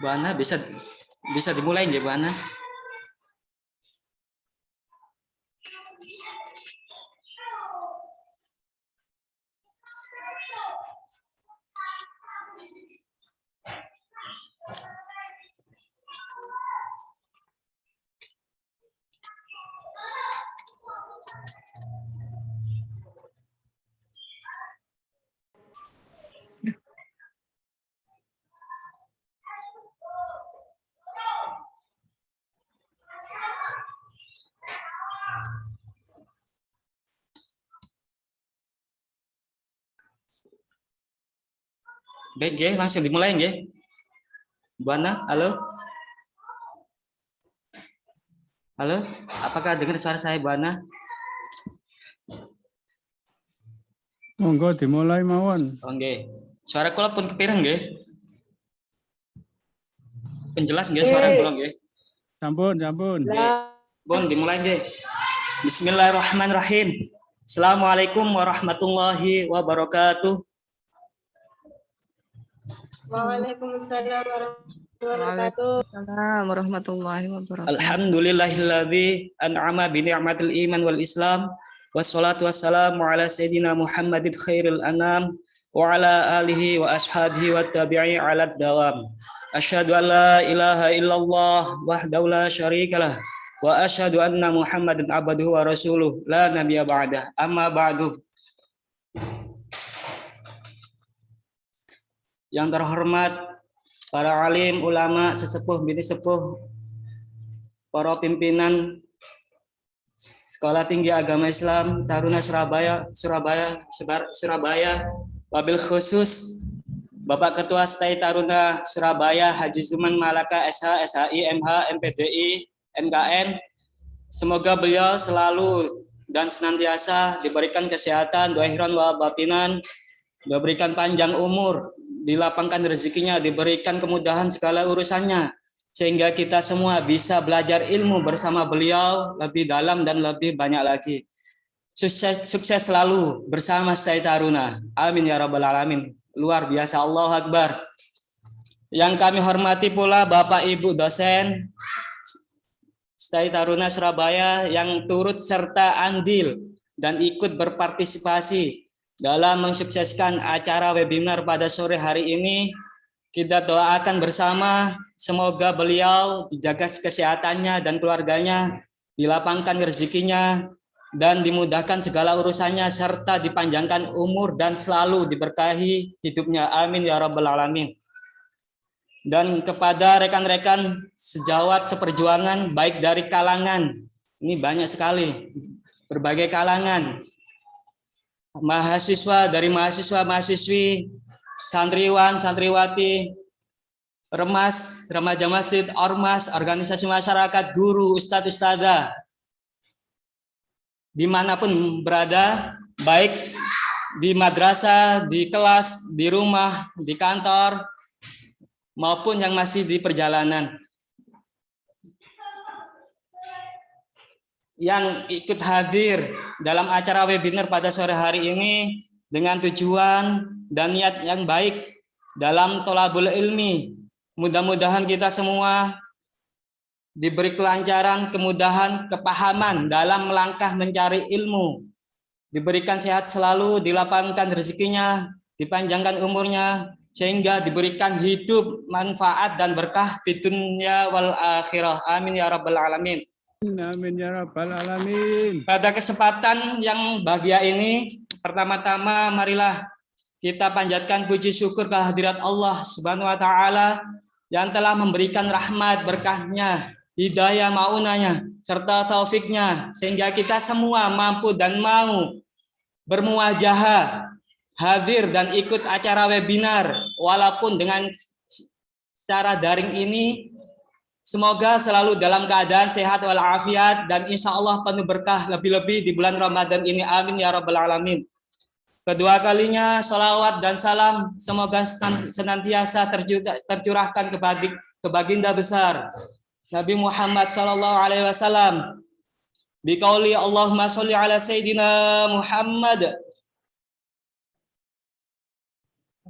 Bu Ana bisa dimulai nggih Bu Ana? Baik, nggih, langsung dimulai nggih. Bu Ana, halo? Halo, apakah dengar suara saya Bu Ana? Monggo dimulai mawon. Oh nggih. Suara kula pun kepireng nggih. Penjelas nggih suara kula nggih. Sampun. Nggih. Bon dimulai nggih. Bismillahirrahmanirrahim. Assalamualaikum warahmatullahi wabarakatuh. Waalaikumsalam warahmatullahi wabarakatuh. Alhamdulillahilladzi an'ama bi ni'matil iman wal islam. Wassalatu wassalamu ala sayyidina Muhammadin khairil anam wa ala alihi wa ashabihi wa tabi'i ala dawam. Asyhadu an la ilaha illallah wahdahu la syarikalah wa asyhadu anna Muhammadan abduhu wa rasuluh la nabiyya ba'dah. Amma ba'du. Yang terhormat para alim, ulama, sesepuh, binti sepuh, para pimpinan Sekolah Tinggi Agama Islam Taruna Surabaya, wabil khusus Bapak Ketua STAI Taruna Surabaya Haji Zuman Malaka SH, SHI, MH, MPDI, MKN. Semoga beliau selalu dan senantiasa diberikan kesehatan, dohiran wa batinan, diberikan panjang umur, dilapangkan rezekinya, diberikan kemudahan segala urusannya, sehingga kita semua bisa belajar ilmu bersama beliau lebih dalam dan lebih banyak lagi. Sukses selalu bersama STAI Taruna. Amin ya rabbal alamin. Luar biasa, Allahu Akbar. Yang kami hormati pula Bapak Ibu dosen STAI Taruna Surabaya yang turut serta andil dan ikut berpartisipasi dalam mensukseskan acara webinar pada sore hari ini. Kita doakan bersama semoga beliau dijaga kesehatannya dan keluarganya, dilapangkan rezekinya dan dimudahkan segala urusannya serta dipanjangkan umur dan selalu diberkahi hidupnya. Amin ya rabbal alamin. Dan kepada rekan-rekan sejawat seperjuangan baik dari kalangan, ini banyak sekali, berbagai kalangan, mahasiswa, dari mahasiswa, mahasiswi, santriwan, santriwati, remas, remaja masjid, ormas, organisasi masyarakat, guru, ustadz, ustadzah, dimanapun berada, baik di madrasah, di kelas, di rumah, di kantor, maupun yang masih di perjalanan. Yang ikut hadir dalam acara webinar pada sore hari ini dengan tujuan dan niat yang baik dalam tholabul ilmi. Mudah-mudahan kita semua diberi kelancaran, kemudahan, kepahaman dalam melangkah mencari ilmu. Diberikan sehat selalu, dilapangkan rezekinya, dipanjangkan umurnya, sehingga diberikan hidup, manfaat, dan berkah di dunia wal akhirah. Amin ya rabbal alamin. Amin ya rabbal alamin. Pada kesempatan yang bahagia ini, pertama-tama marilah kita panjatkan puji syukur kehadirat Allah Subhanahu wa taala yang telah memberikan rahmat berkahnya, hidayah maunanya, serta taufiknya sehingga kita semua mampu dan mau bermuwajahah hadir dan ikut acara webinar walaupun dengan secara daring ini. Semoga selalu dalam keadaan sehat walafiat dan insya Allah penuh berkah lebih-lebih di bulan Ramadan ini. Amin ya rabbal alamin. Kedua kalinya salawat dan salam semoga senantiasa tercurahkan ke baginda besar Nabi Muhammad sallallahu alaihi wasallam. Biqauli Allahumma sholli ala sayyidina Muhammad.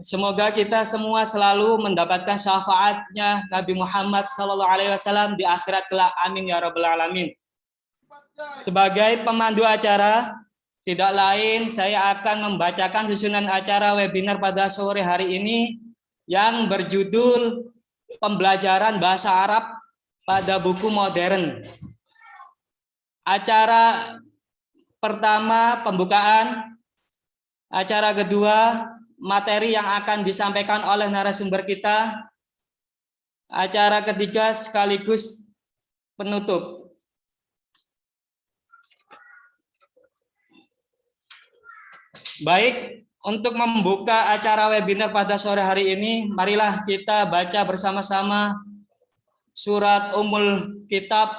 Semoga kita semua selalu mendapatkan syafaatnya Nabi Muhammad SAW di akhirat kelak. Amin ya rabbal alamin. Sebagai pemandu acara, tidak lain saya akan membacakan susunan acara webinar pada sore hari ini yang berjudul Pembelajaran Bahasa Arab pada Buku Modern. Acara pertama pembukaan, acara kedua materi yang akan disampaikan oleh narasumber kita, acara ketiga sekaligus penutup. Baik, untuk membuka acara webinar pada sore hari ini, marilah kita baca bersama-sama surat Ummul Kitab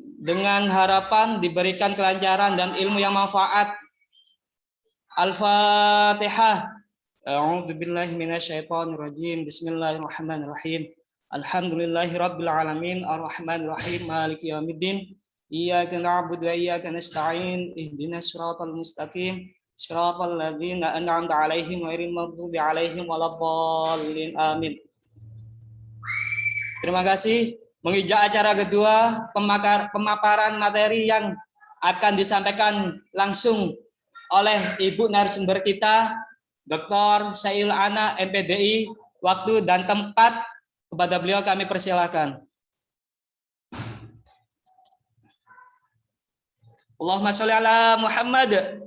dengan harapan diberikan kelancaran dan ilmu yang manfaat. Al-Fatihah. A'udzubillahi minasyaitonirrajim. Bismillahirrahmanirrahim. Alhamdulillahirabbil alamin arrahmanirrahim maliki yaumiddin. Iyyaka na'budu wa iyyaka nasta'in. Ihdinas siratal mustaqim. Siratal ladzina an'amta 'alaihim ghairil maghdubi 'alaihim waladdallin. Amin. Terima kasih. Mengijak acara kedua, pemaparan materi yang akan disampaikan langsung oleh Ibu narasumber kita, Dr. Sail Ana, MPDI. Waktu dan tempat kepada beliau kami persilahkan. Allahumma sholli ala Muhammad.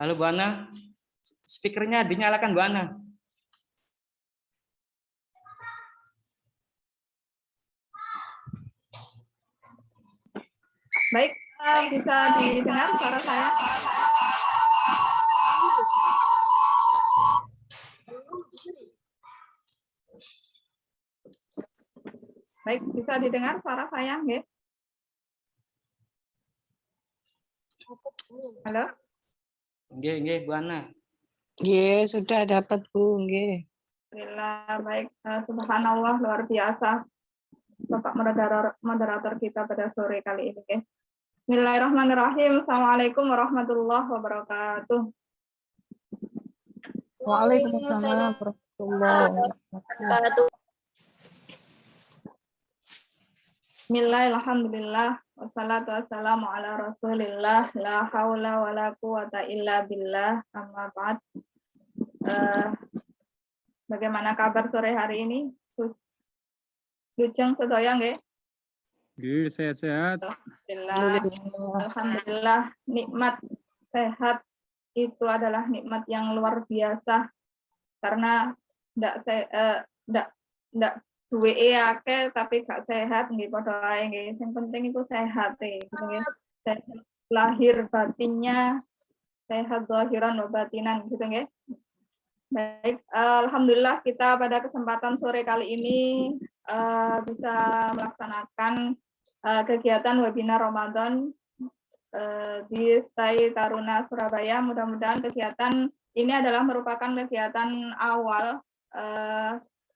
Halo Bu Ana, speakernya dinyalakan Bu Ana. Baik, bisa didengar suara saya? Baik, bisa didengar suara saya, nggih? Halo? Nggih, Bu Ana. Nggih, sudah dapat Bu, nggih. Alhamdulillah, baik. Subhanallah, luar biasa. Bapak moderator kita pada sore kali ini, nggih. Bismillahirrahmanirrahim. Assalamualaikum warahmatullahi wabarakatuh. Waalaikumsalam warahmatullahi wabarakatuh. Bismillahirrahmanirrahim. Wassalatu wassalamu ala rasulillah. La haula wa la quwata illa billah. Amma ba'd. Bagaimana kabar sore hari ini? Lujeng sedaya nggih? Nggih, sehat-sehat. Alhamdulillah, nikmat sehat itu adalah nikmat yang luar biasa karena ndak duwe akeh tapi gak sehat nggih padha ae nggih. Yang penting itu sehat gitu nggih. Lahir batinnya sehat zahiran wa batinan gitu nggih. Baik, alhamdulillah kita pada kesempatan sore kali ini bisa melaksanakan kegiatan webinar Ramadan di STAI Taruna Surabaya. Mudah-mudahan kegiatan ini adalah merupakan kegiatan awal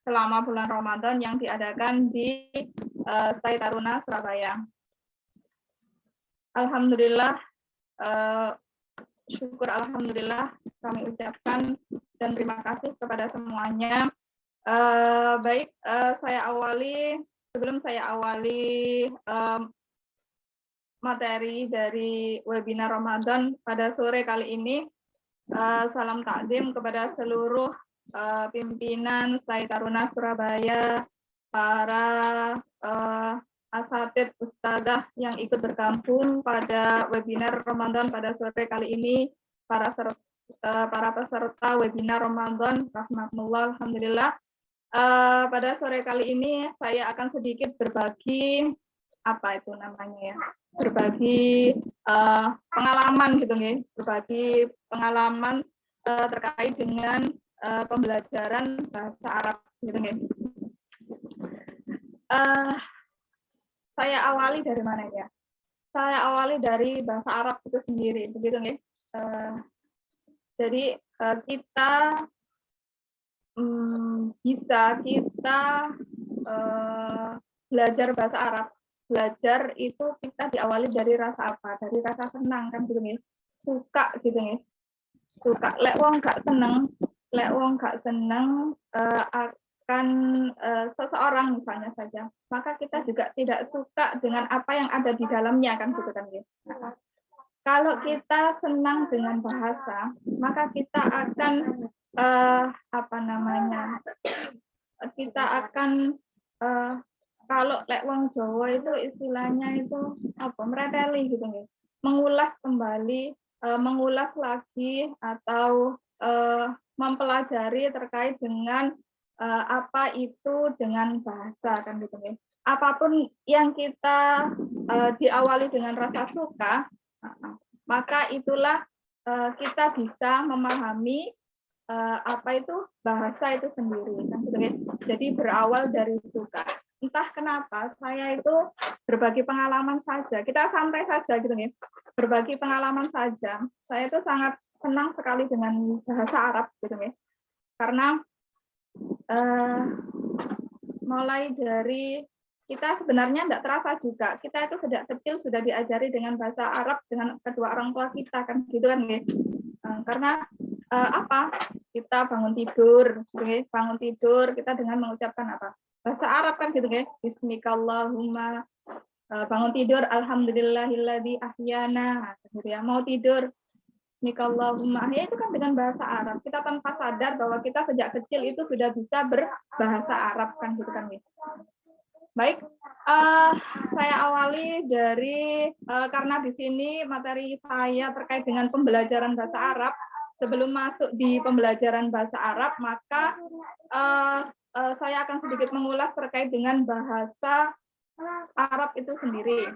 selama bulan Ramadan yang diadakan di STAI Taruna Surabaya. Alhamdulillah, syukur alhamdulillah kami ucapkan dan terima kasih kepada semuanya. Baik, sebelum saya awali materi dari webinar Ramadan pada sore kali ini, salam takdim kepada seluruh pimpinan STAI Taruna Surabaya, para asatidz ustadzah yang ikut bergabung pada webinar Ramadan pada sore kali ini, para peserta webinar Ramadan, rahmatullah, alhamdulillah. Pada sore kali ini saya akan sedikit berbagi berbagi pengalaman gitu nih, berbagi pengalaman terkait dengan pembelajaran bahasa Arab gitu nih. Saya awali dari mana ya? Saya awali dari bahasa Arab itu sendiri, begitu nih. Jadi kita bisa belajar bahasa Arab. Belajar itu kita diawali dari rasa apa? Dari rasa senang kan gitu nih. Suka gitu nih. Suka. Lek wong gak seneng akan seseorang misalnya saja, maka kita juga tidak suka dengan apa yang ada di dalamnya kan gitu kan ya. Nah, kalau kita senang dengan bahasa, maka kita akan kalau lek wong Jawa itu istilahnya itu mereteli gitu nih. Mengulas kembali, mengulas lagi atau mempelajari terkait dengan apa itu dengan bahasa kan gitu nih. Apapun yang kita diawali dengan rasa suka, maka itulah kita bisa memahami apa itu bahasa itu sendiri kan gitu ya. Jadi berawal dari suka. Entah kenapa saya itu berbagi pengalaman saja. Kita santai saja gitu nih. Berbagi pengalaman saja. Saya itu sangat senang sekali dengan bahasa Arab gitu nih. Karena mulai dari kita sebenarnya tidak terasa juga. Kita itu sejak kecil sudah diajari dengan bahasa Arab dengan kedua orang tua kita kan gitu kan ya. Karena kita bangun tidur kita dengan mengucapkan apa bahasa Arab kan gitu ya, Bismikallahumma, bangun tidur alhamdulillahilladzi ahyana gitu ya, mau tidur Bismikallahumma, ya itu kan dengan bahasa Arab. Kita tanpa sadar bahwa kita sejak kecil itu sudah bisa berbahasa Arab kan gitu kan ya. Baik, saya awali dari karena di sini materi saya terkait dengan pembelajaran bahasa Arab. Sebelum masuk di pembelajaran bahasa Arab, maka saya akan sedikit mengulas terkait dengan bahasa Arab itu sendiri.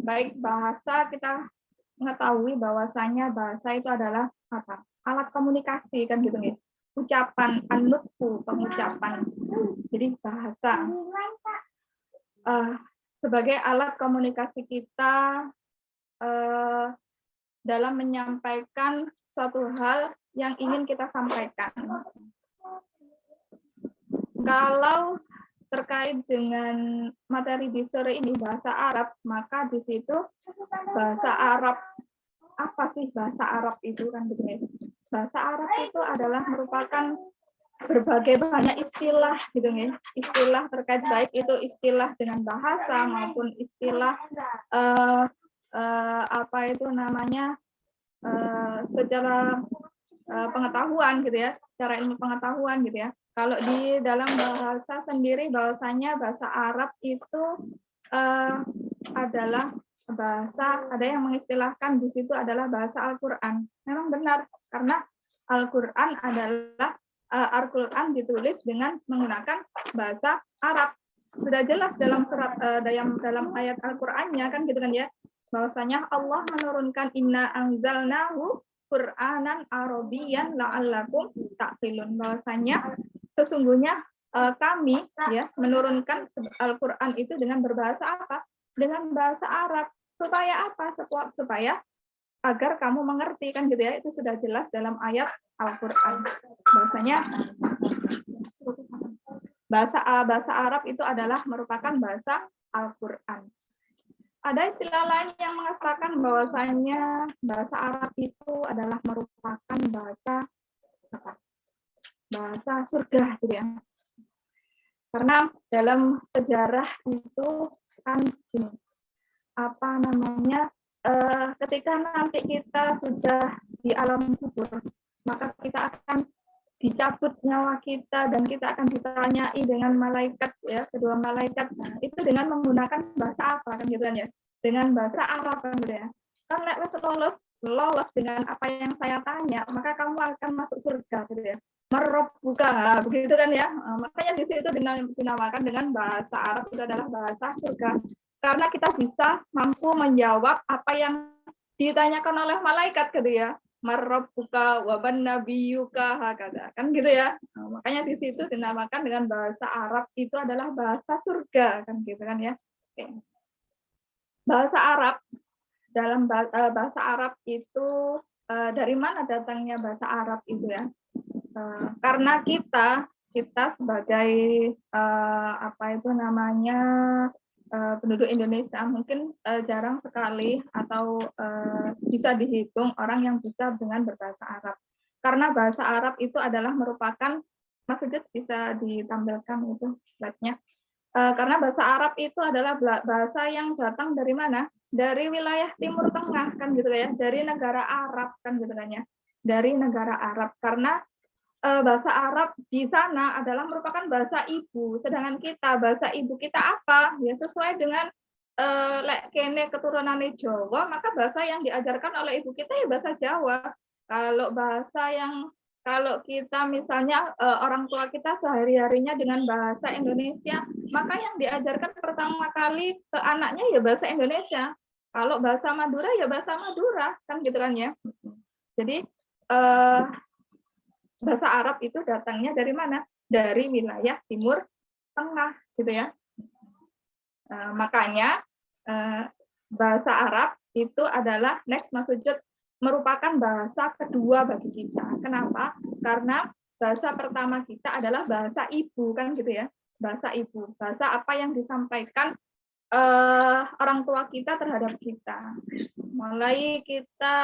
Baik, bahasa kita mengetahui bahwasanya bahasa itu adalah apa? Alat komunikasi kan gitu nih. Ucapan, an-nutqu, pengucapan. Jadi bahasa sebagai alat komunikasi kita dalam menyampaikan suatu hal yang ingin kita sampaikan. Kalau terkait dengan materi di sore ini bahasa Arab, maka di situ bahasa Arab, apa sih bahasa Arab itu kan begini. Bahasa Arab itu adalah merupakan berbagai banyak istilah gitu nih. Istilah terkait baik itu istilah dengan bahasa maupun istilah secara pengetahuan gitu ya, secara ilmu pengetahuan gitu ya. Kalau di dalam bahasa sendiri bahwasanya bahasa Arab itu adalah bahasa, ada yang mengistilahkan di situ adalah bahasa Al-Qur'an. Memang benar karena Al-Qur'an adalah Al-Qur'an ditulis dengan menggunakan bahasa Arab. Sudah jelas dalam surat dalam ayat Al-Qur'annya kan gitu kan ya. Bahwasanya Allah menurunkan inna anzalnahu Qur'anan Arabiyyan la'allakum ta'qilun. Bahwasanya sesungguhnya kami ya menurunkan Al-Qur'an itu dengan berbahasa apa? Dengan bahasa Arab. Supaya apa? Supaya agar kamu mengerti kan gitu ya. Itu sudah jelas dalam ayat Al-Qur'an. Bahwasanya bahasa Arab itu adalah merupakan bahasa Al-Qur'an. Ada istilah lain yang mengatakan bahwasanya bahasa Arab itu adalah merupakan bahasa surga gitu ya. Karena dalam sejarah itu kan gini, ketika nanti kita sudah di alam kubur, maka kita akan dicabut nyawa kita dan kita akan ditanyai dengan malaikat ya, kedua malaikat. Nah, itu dengan menggunakan bahasa apa kan gitu kan ya? Dengan bahasa Arab kan gitu ya. Kan lolos dengan apa yang saya tanya, maka kamu akan masuk surga gitu ya. Marabbuka, begitu kan ya. Makanya di situ dinamakan dengan bahasa Arab itu adalah bahasa surga. Karena kita bisa mampu menjawab apa yang ditanyakan oleh malaikat gitu ya. Marabbuka wa ban nabiyuka hakada kan gitu ya. Nah, makanya di situ dinamakan dengan bahasa Arab itu adalah bahasa surga kan gitu kan ya. Oke. Bahasa Arab dalam bahasa Arab itu dari mana datangnya bahasa Arab itu ya? Karena kita sebagai apa itu namanya penduduk Indonesia mungkin jarang sekali atau bisa dihitung orang yang bisa dengan berbahasa Arab. Karena bahasa Arab itu adalah merupakan, Mas Sujud bisa ditampilkan itu slide-nya. Karena bahasa Arab itu adalah bahasa yang datang dari mana? Dari wilayah Timur Tengah kan gitu ya, dari negara Arab kan gitu kan ya, dari negara Arab. Karena bahasa Arab di sana adalah merupakan bahasa ibu, sedangkan kita bahasa ibu kita apa? Ya sesuai dengan lek kene keturunan Jawa, maka bahasa yang diajarkan oleh ibu kita ya bahasa Jawa. Kalau kita misalnya orang tua kita sehari-harinya dengan bahasa Indonesia, maka yang diajarkan pertama kali ke anaknya ya bahasa Indonesia. Kalau bahasa Madura ya bahasa Madura, kan gitu kan ya. Jadi bahasa Arab itu datangnya dari mana? Dari wilayah Timur Tengah, gitu ya. Makanya bahasa Arab itu adalah next Mas Sujud merupakan bahasa kedua bagi kita. Kenapa? Karena bahasa pertama kita adalah bahasa ibu, kan gitu ya. Bahasa ibu, bahasa apa yang disampaikan orang tua kita terhadap kita. Mulai kita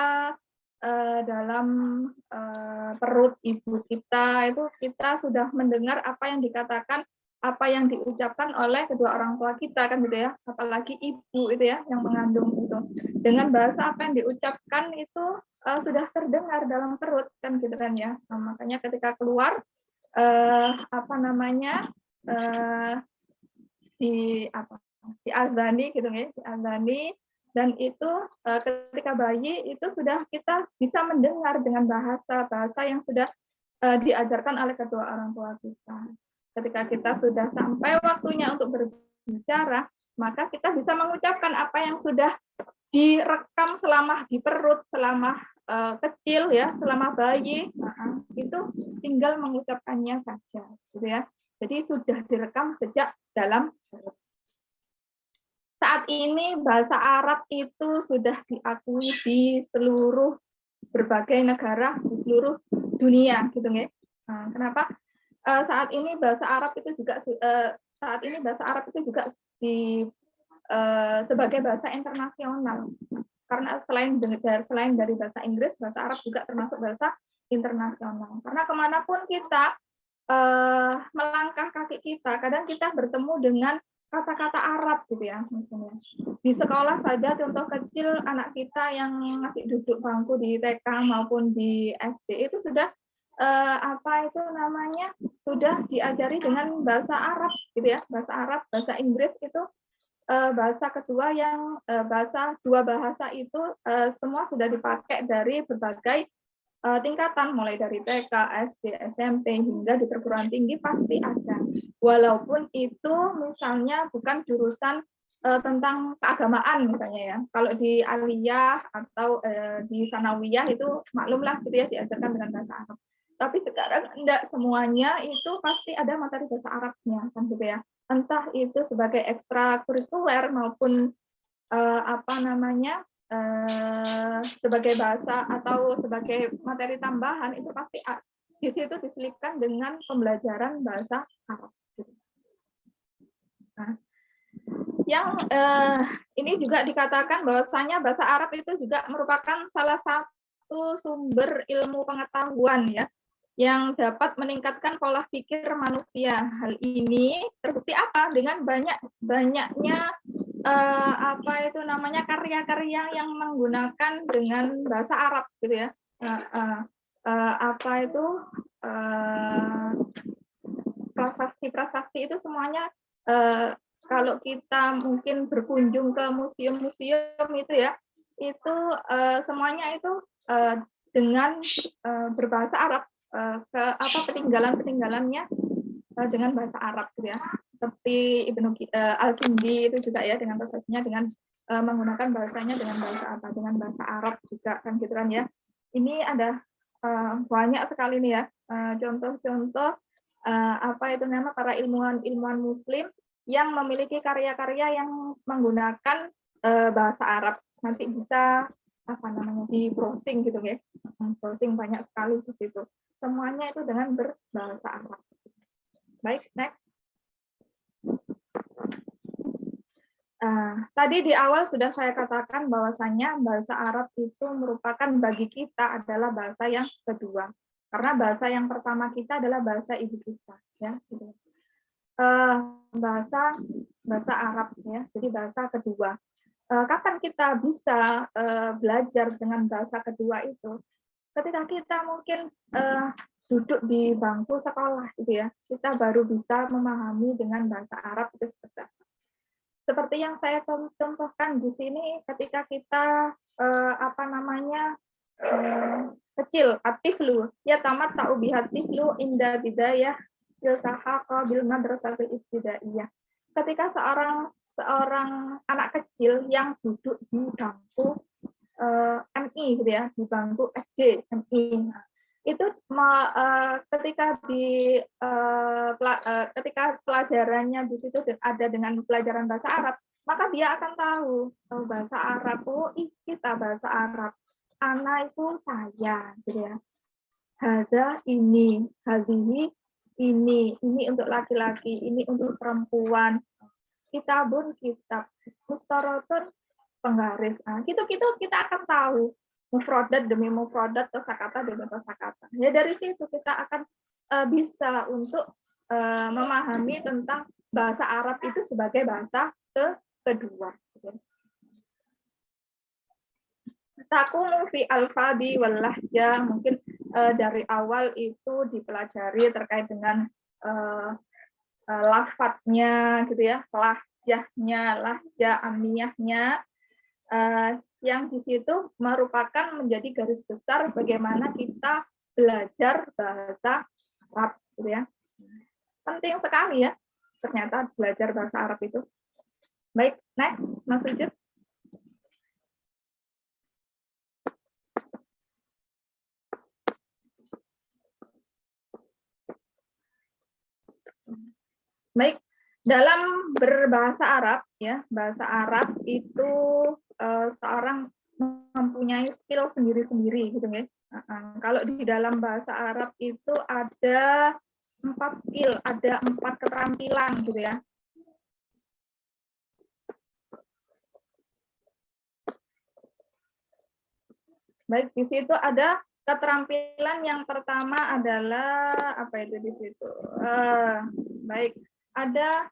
dalam perut ibu kita itu kita sudah mendengar apa yang dikatakan, apa yang diucapkan oleh kedua orang tua kita kan gitu ya, apalagi ibu itu ya yang mengandung itu, dengan bahasa apa yang diucapkan itu sudah terdengar dalam perut kan gitu kan ya. Nah, makanya ketika keluar apa namanya diazani gitu ya, diazani. Dan itu ketika bayi itu sudah kita bisa mendengar dengan bahasa yang sudah diajarkan oleh kedua orang tua kita. Ketika kita sudah sampai waktunya untuk berbicara, maka kita bisa mengucapkan apa yang sudah direkam selama di perut, selama kecil ya, selama bayi, itu tinggal mengucapkannya saja, gitu ya. Jadi sudah direkam sejak dalam perut. Saat ini bahasa Arab itu sudah diakui di seluruh berbagai negara di seluruh dunia, gitu ya. Nah, kenapa? Saat ini bahasa Arab itu juga sebagai bahasa internasional. Karena selain dari bahasa Inggris, bahasa Arab juga termasuk bahasa internasional. Karena kemanapun kita melangkah kaki kita, kadang kita bertemu dengan kata-kata Arab gitu ya, misalnya di sekolah saja, contoh kecil anak kita yang masih duduk bangku di TK maupun di SD itu sudah apa itu namanya sudah diajari dengan bahasa Arab gitu ya, bahasa Arab, bahasa Inggris itu bahasa kedua yang dua bahasa itu semua sudah dipakai dari berbagai tingkatan, mulai dari TK, SD, SMP, hingga di perguruan tinggi pasti ada. Walaupun itu misalnya bukan jurusan tentang keagamaan misalnya ya. Kalau di aliyah atau di sanawiyah itu maklumlah gitu ya, diajarkan dengan bahasa Arab. Tapi sekarang enggak semuanya itu pasti ada materi bahasa Arabnya kan gitu ya. Entah itu sebagai ekstrakurikuler maupun apa namanya sebagai bahasa atau sebagai materi tambahan, itu pasti di situ diselipkan dengan pembelajaran bahasa Arab. Nah, yang ini juga dikatakan bahwasanya bahasa Arab itu juga merupakan salah satu sumber ilmu pengetahuan ya, yang dapat meningkatkan pola pikir manusia. Hal ini terbukti apa? Dengan banyaknya apa itu namanya karya-karya yang menggunakan dengan bahasa Arab gitu ya. Apa itu prasasti itu semuanya kalau kita mungkin berkunjung ke museum-museum itu ya, itu semuanya itu dengan berbahasa Arab, peninggalan-peninggalannya dengan bahasa Arab gitu ya. Seperti Ibnu Al-Kindi itu juga ya, dengan prosesnya dengan menggunakan bahasanya dengan bahasa apa? Dengan bahasa Arab juga kan gitu kan ya. Ini ada banyak sekali nih ya contoh-contoh apa itu nama para ilmuwan Muslim yang memiliki karya-karya yang menggunakan bahasa Arab. Nanti bisa apa namanya, di browsing gitu ya. Browsing banyak sekali di situ. Semuanya itu dengan berbahasa Arab. Baik, next. Tadi di awal sudah saya katakan bahwasanya bahasa Arab itu merupakan bagi kita adalah bahasa yang kedua. Karena bahasa yang pertama kita adalah bahasa ibu kita, ya. Gitu. Bahasa Arab, ya. Jadi bahasa kedua. Kapan kita bisa belajar dengan bahasa kedua itu? Ketika kita mungkin duduk di bangku sekolah, gitu ya. Kita baru bisa memahami dengan bahasa Arab itu seperti apa. Seperti yang saya contohkan di sini, ketika kita kecil, atiflu, ya tamat ta'u bihatiflu inda bidayah iltahaqa bil madrasatil ibtidaiyah. Ketika seorang anak kecil yang duduk di bangku MI gitu ya, di bangku SD MI. Itu ketika pelajarannya di situ ada dengan pelajaran bahasa Arab, maka dia akan tahu bahasa Arab. Oh, kita bahasa Arab. Ana itu saya, gitu ya. Hada ini, hadihi ini untuk laki-laki, ini untuk perempuan. Kitabun kitab, mustarotun penggaris. Nah, gitu kita akan tahu mufradat demi mufradat, kosakata demi kosakata. Ya dari situ kita akan bisa untuk memahami tentang bahasa Arab itu sebagai bahasa kedua. Takumu fi alfabi wal lahjah, mungkin dari awal itu dipelajari terkait dengan lafadznya gitu ya, lahjahnya, lahjah amiyahnya, yang di situ merupakan menjadi garis besar bagaimana kita belajar bahasa Arab, gitu ya. Penting sekali ya, ternyata belajar bahasa Arab itu. Baik, next, Mas Sujud. Baik, dalam berbahasa Arab ya, bahasa Arab itu seorang mempunyai skill sendiri-sendiri gitu ya. Kalau di dalam bahasa Arab itu ada 4 skill, ada 4 keterampilan gitu ya. Baik, di situ ada keterampilan yang pertama adalah apa itu di situ? Baik, ada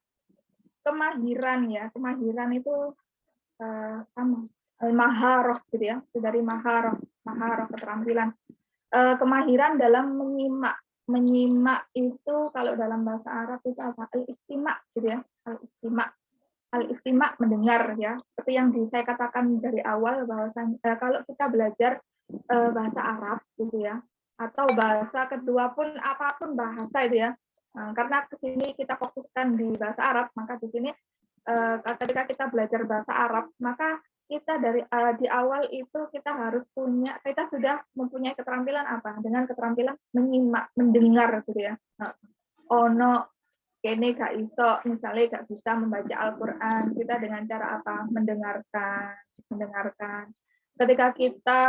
kemahiran ya. Kemahiran itu sama maharoh gitu ya, itu dari maharoh keterampilan. Kemahiran dalam menyimak itu kalau dalam bahasa Arab itu apa? Al-istima gitu ya, al-istima mendengar ya, seperti yang saya katakan dari awal bahwasanya kalau kita belajar bahasa Arab gitu ya, atau bahasa kedua pun apapun bahasa itu ya, karena kesini kita fokuskan di bahasa Arab, maka di sini ketika kita belajar bahasa Arab, maka kita dari di awal itu kita sudah mempunyai keterampilan apa? Dengan keterampilan menyimak, mendengar gitu ya. Ono kene gak iso, misalnya gak bisa membaca Al-Qur'an, kita dengan cara apa? Mendengarkan. Ketika kita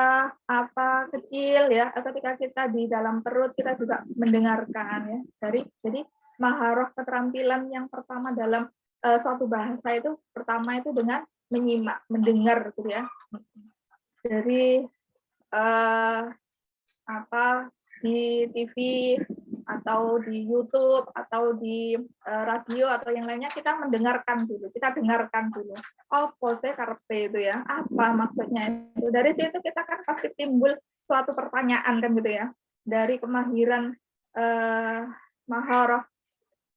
kecil ya, ketika kita di dalam perut kita juga mendengarkan ya. Jadi maharoh keterampilan yang pertama dalam suatu bahasa itu pertama itu dengan menyimak, mendengar gitu ya. Dari di TV atau di YouTube atau di radio atau yang lainnya, kita mendengarkan dulu, kita dengarkan dulu. Oh, pose karepe itu ya, apa maksudnya itu? Dari situ kita kan pasti timbul suatu pertanyaan kan gitu ya. Dari kemahiran maharah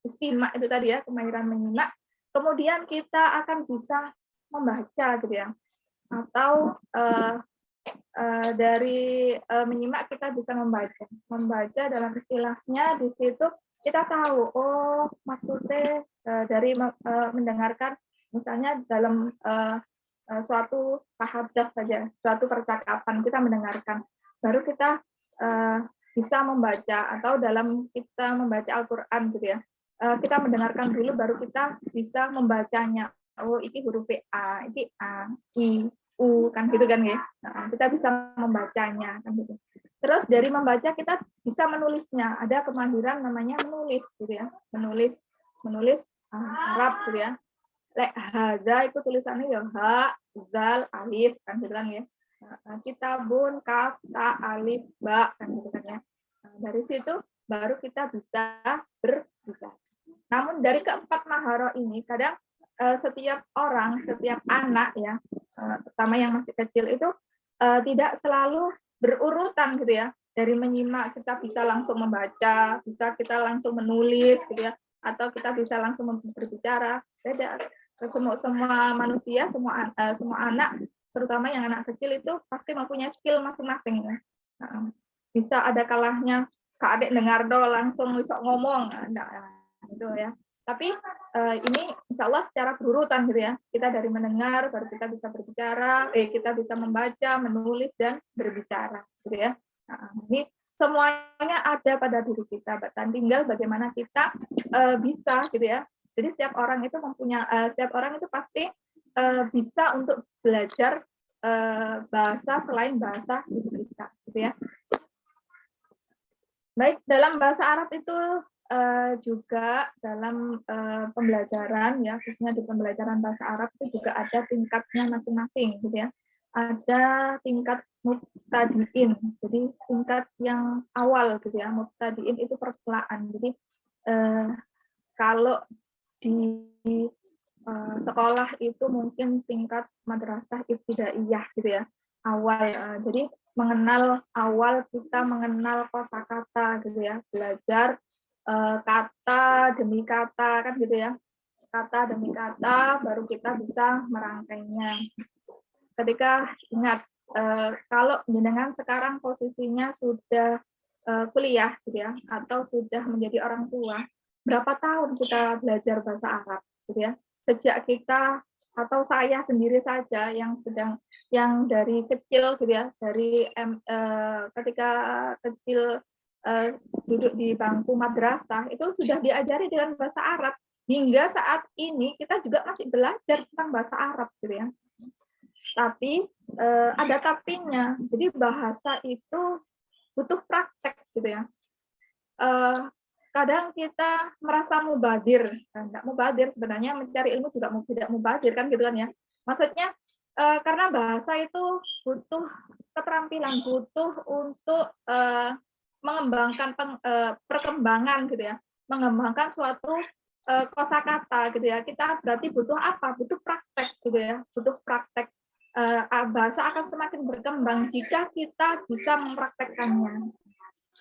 istima itu tadi ya, kemahiran menyimak, kemudian kita akan bisa membaca gitu ya, atau dari menyimak kita bisa membaca dalam istilahnya di situ kita tahu oh maksudnya dari mendengarkan misalnya dalam suatu tahadas saja, suatu percakapan kita mendengarkan, baru kita bisa membaca, atau dalam kita membaca Al-Qur'an gitu ya, kita mendengarkan dulu baru kita bisa membacanya. Oh, ini huruf A, ini A, I, U kan gitu kan ya. Nah, kita bisa membacanya kan gitu. Terus dari membaca kita bisa menulisnya. Ada kemahiran namanya menulis gitu ya. Menulis Arab gitu ya. Lek haza itu tulisannya ya ha, zal, alif kan gitu kan ya. Kitabun, kaf, ta, alif, ba kan gitu kan ya. Nah, dari situ baru kita bisa berbicara. Namun dari keempat maharo ini kadang setiap orang, setiap anak ya, terutama yang masih kecil itu tidak selalu berurutan gitu ya. Dari menyimak kita bisa langsung membaca, bisa kita langsung menulis gitu ya, atau kita bisa langsung berbicara. Beda. Semua manusia, semua anak, terutama yang anak kecil itu pasti mempunyai skill masing-masing ya. Nah, bisa ada kalahnya Kak Adek dengar do langsung bisa ngomong, nah, gitu ya. Tapi ini insya Allah secara berurutan gitu ya. Kita dari mendengar baru kita bisa berbicara, kita bisa membaca, menulis dan berbicara gitu ya. Nah, ini semuanya ada pada diri kita, bahkan tinggal bagaimana kita bisa gitu ya. Jadi setiap orang itu setiap orang itu pasti bisa untuk belajar bahasa selain bahasa ibu kita, gitu ya. Baik, dalam bahasa Arab itu juga dalam pembelajaran ya, khususnya di pembelajaran bahasa Arab itu juga ada tingkatnya masing-masing, gitu ya. Ada tingkat mubtadiin, jadi tingkat yang awal, gitu ya. Mubtadiin itu permulaan. Jadi kalau di sekolah itu mungkin tingkat madrasah ibtidaiyah gitu ya, awal. Jadi kita mengenal kosakata gitu ya, belajar kata demi kata kan gitu ya, kata demi kata baru kita bisa merangkainya. Ketika ingat kalau jenengan sekarang posisinya sudah kuliah gitu ya, atau sudah menjadi orang tua, berapa tahun kita belajar bahasa Arab gitu ya? Sejak kita atau saya sendiri saja yang dari kecil gitu ya, dari ketika kecil duduk di bangku madrasah itu sudah diajari dengan bahasa Arab, hingga saat ini kita juga masih belajar tentang bahasa Arab gitu ya. Tapi ada tapinya, jadi bahasa itu butuh praktek gitu ya. Kadang kita merasa mubadir, enggak mubadir sebenarnya, mencari ilmu juga tidak mubadir kan gitu kan ya. Maksudnya karena bahasa itu butuh keterampilan, butuh untuk mengembangkan perkembangan gitu ya, mengembangkan suatu kosakata gitu ya. Kita berarti butuh apa? Butuh praktek gitu ya, butuh praktek. Bahasa akan semakin berkembang jika kita bisa mempraktekkannya.